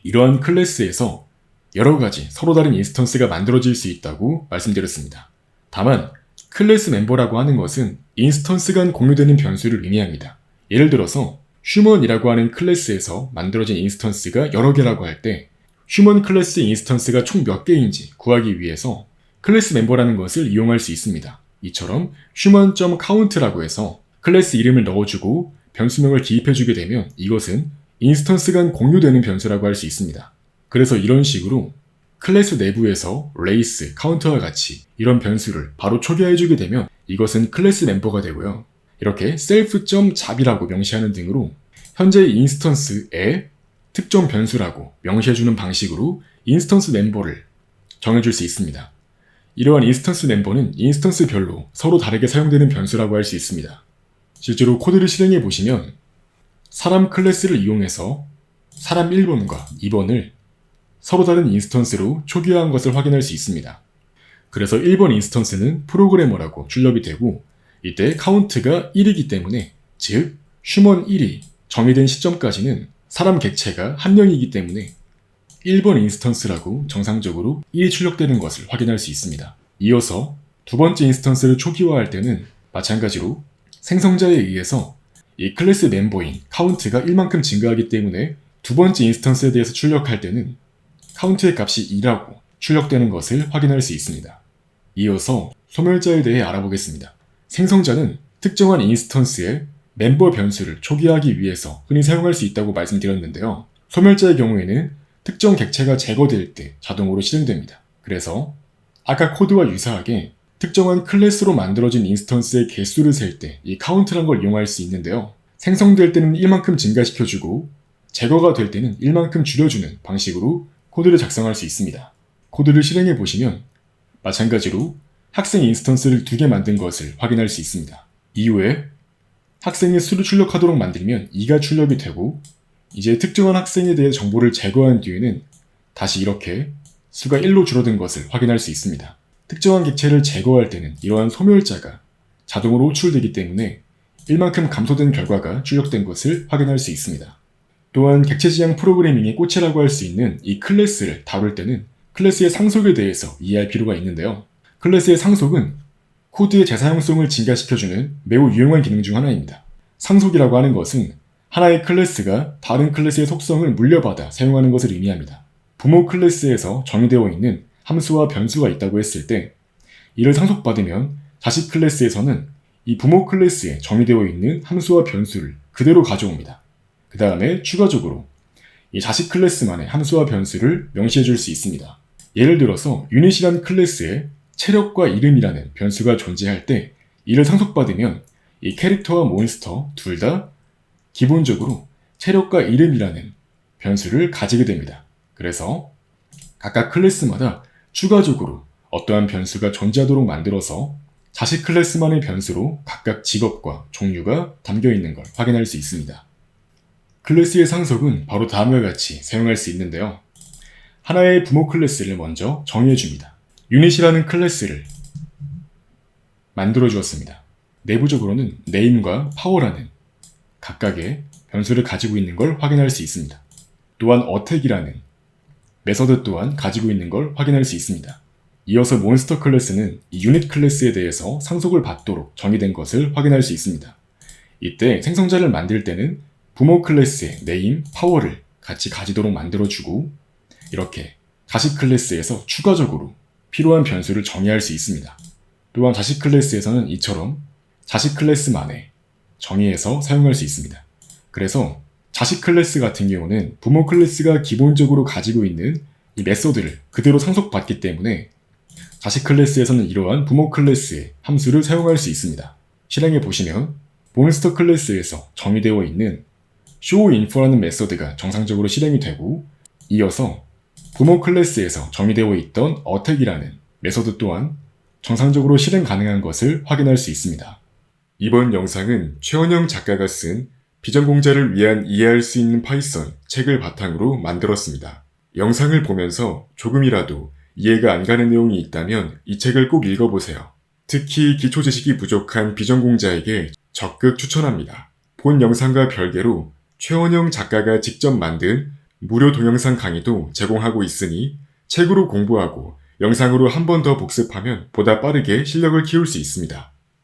이러한 클래스에서 여러 가지 서로 다른 인스턴스가 만들어질 수 있다고 말씀드렸습니다. 다만 클래스 멤버라고 하는 것은 인스턴스 간 공유되는 변수를 의미합니다. 예를 들어서 휴먼이라고 하는 클래스에서 만들어진 인스턴스가 여러 개라고 할 때 휴먼 클래스 인스턴스가 총 몇 개인지 구하기 위해서 클래스 멤버라는 것을 이용할 수 있습니다. 이처럼 human.count라고 해서 클래스 이름을 넣어주고 변수명을 기입해주게 되면 이것은 인스턴스 간 공유되는 변수라고 할 수 있습니다. 그래서 이런 식으로 클래스 내부에서 race, counter와 같이 이런 변수를 바로 초기화해주게 되면 이것은 클래스 멤버가 되고요. 이렇게 self.잡이라고 명시하는 등으로 현재의 인스턴스에 특정 변수라고 명시해주는 방식으로 인스턴스 멤버를 정해줄 수 있습니다. 이러한 인스턴스 멤버는 인스턴스별로 서로 다르게 사용되는 변수라고 할 수 있습니다. 실제로 코드를 실행해 보시면 사람 클래스를 이용해서 사람 1번과 2번을 서로 다른 인스턴스로 초기화한 것을 확인할 수 있습니다. 그래서 1번 인스턴스는 프로그래머라고 출력이 되고 이때 카운트가 1이기 때문에 즉 휴먼 1이 정의된 시점까지는 사람 객체가 1명이기 때문에 1번 인스턴스라고 정상적으로 1이 출력되는 것을 확인할 수 있습니다. 이어서 두 번째 인스턴스를 초기화할 때는 마찬가지로 생성자에 의해서 이 클래스 멤버인 카운트가 1만큼 증가하기 때문에 두 번째 인스턴스에 대해서 출력할 때는 카운트의 값이 2라고 출력되는 것을 확인할 수 있습니다. 이어서 소멸자에 대해 알아보겠습니다. 생성자는 특정한 인스턴스의 멤버 변수를 초기화하기 위해서 흔히 사용할 수 있다고 말씀드렸는데요. 소멸자의 경우에는 특정 객체가 제거될 때 자동으로 실행됩니다. 그래서 아까 코드와 유사하게 특정한 클래스로 만들어진 인스턴스의 개수를 셀 때 이 카운트란 걸 이용할 수 있는데요. 생성될 때는 1만큼 증가시켜주고 제거가 될 때는 1만큼 줄여주는 방식으로 코드를 작성할 수 있습니다. 코드를 실행해 보시면 마찬가지로 학생 인스턴스를 2개 만든 것을 확인할 수 있습니다. 이후에 학생의 수를 출력하도록 만들면 2가 출력이 되고 이제 특정한 학생에 대해 정보를 제거한 뒤에는 다시 이렇게 수가 1로 줄어든 것을 확인할 수 있습니다. 특정한 객체를 제거할 때는 이러한 소멸자가 자동으로 호출되기 때문에 1만큼 감소된 결과가 출력된 것을 확인할 수 있습니다. 또한 객체 지향 프로그래밍의 꽃이라고 할 수 있는 이 클래스를 다룰 때는 클래스의 상속에 대해서 이해할 필요가 있는데요. 클래스의 상속은 코드의 재사용성을 증가시켜주는 매우 유용한 기능 중 하나입니다. 상속이라고 하는 것은 하나의 클래스가 다른 클래스의 속성을 물려받아 사용하는 것을 의미합니다. 부모 클래스에서 정의되어 있는 함수와 변수가 있다고 했을 때 이를 상속받으면 자식 클래스에서는 이 부모 클래스에 정의되어 있는 함수와 변수를 그대로 가져옵니다. 그 다음에 추가적으로 이 자식 클래스만의 함수와 변수를 명시해 줄 수 있습니다. 예를 들어서 유닛이라는 클래스에 체력과 이름이라는 변수가 존재할 때 이를 상속받으면 이 캐릭터와 몬스터 둘 다 기본적으로 체력과 이름이라는 변수를 가지게 됩니다. 그래서 각각 클래스마다 추가적으로 어떠한 변수가 존재하도록 만들어서 자식 클래스만의 변수로 각각 직업과 종류가 담겨 있는 걸 확인할 수 있습니다. 클래스의 상속은 바로 다음과 같이 사용할 수 있는데요. 하나의 부모 클래스를 먼저 정의해 줍니다. 유닛이라는 클래스를 만들어 주었습니다. 내부적으로는 name과 power라는 각각의 변수를 가지고 있는 걸 확인할 수 있습니다. 또한 attack이라는 메서드 또한 가지고 있는 걸 확인할 수 있습니다. 이어서 몬스터 클래스는 이 유닛 클래스에 대해서 상속을 받도록 정의된 것을 확인할 수 있습니다. 이때 생성자를 만들 때는 부모 클래스의 name, power를 같이 가지도록 만들어주고 이렇게 자식 클래스에서 추가적으로 필요한 변수를 정의할 수 있습니다. 또한 자식 클래스에서는 이처럼 자식 클래스만의 정의해서 사용할 수 있습니다. 그래서 자식 클래스 같은 경우는 부모 클래스가 기본적으로 가지고 있는 이 메소드를 그대로 상속받기 때문에 자식 클래스에서는 이러한 부모 클래스의 함수를 사용할 수 있습니다. 실행해 보시면 몬스터 클래스에서 정의되어 있는 showInfo라는 메소드가 정상적으로 실행이 되고, 이어서 부모 클래스에서 정의되어 있던 attack이라는 메소드 또한 정상적으로 실행 가능한 것을 확인할 수 있습니다. 이번 영상은 최원영 작가가 쓴 비전공자를 위한 이해할 수 있는 파이썬 책을 바탕으로 만들었습니다. 영상을 보면서 조금이라도 이해가 안 가는 내용이 있다면 이 책을 꼭 읽어보세요. 특히 기초 지식이 부족한 비전공자에게 적극 추천합니다. 본 영상과 별개로 최원영 작가가 직접 만든 무료 동영상 강의도 제공하고 있으니 책으로 공부하고 영상으로 한 번 더 복습하면 보다 빠르게 실력을 키울 수 있습니다.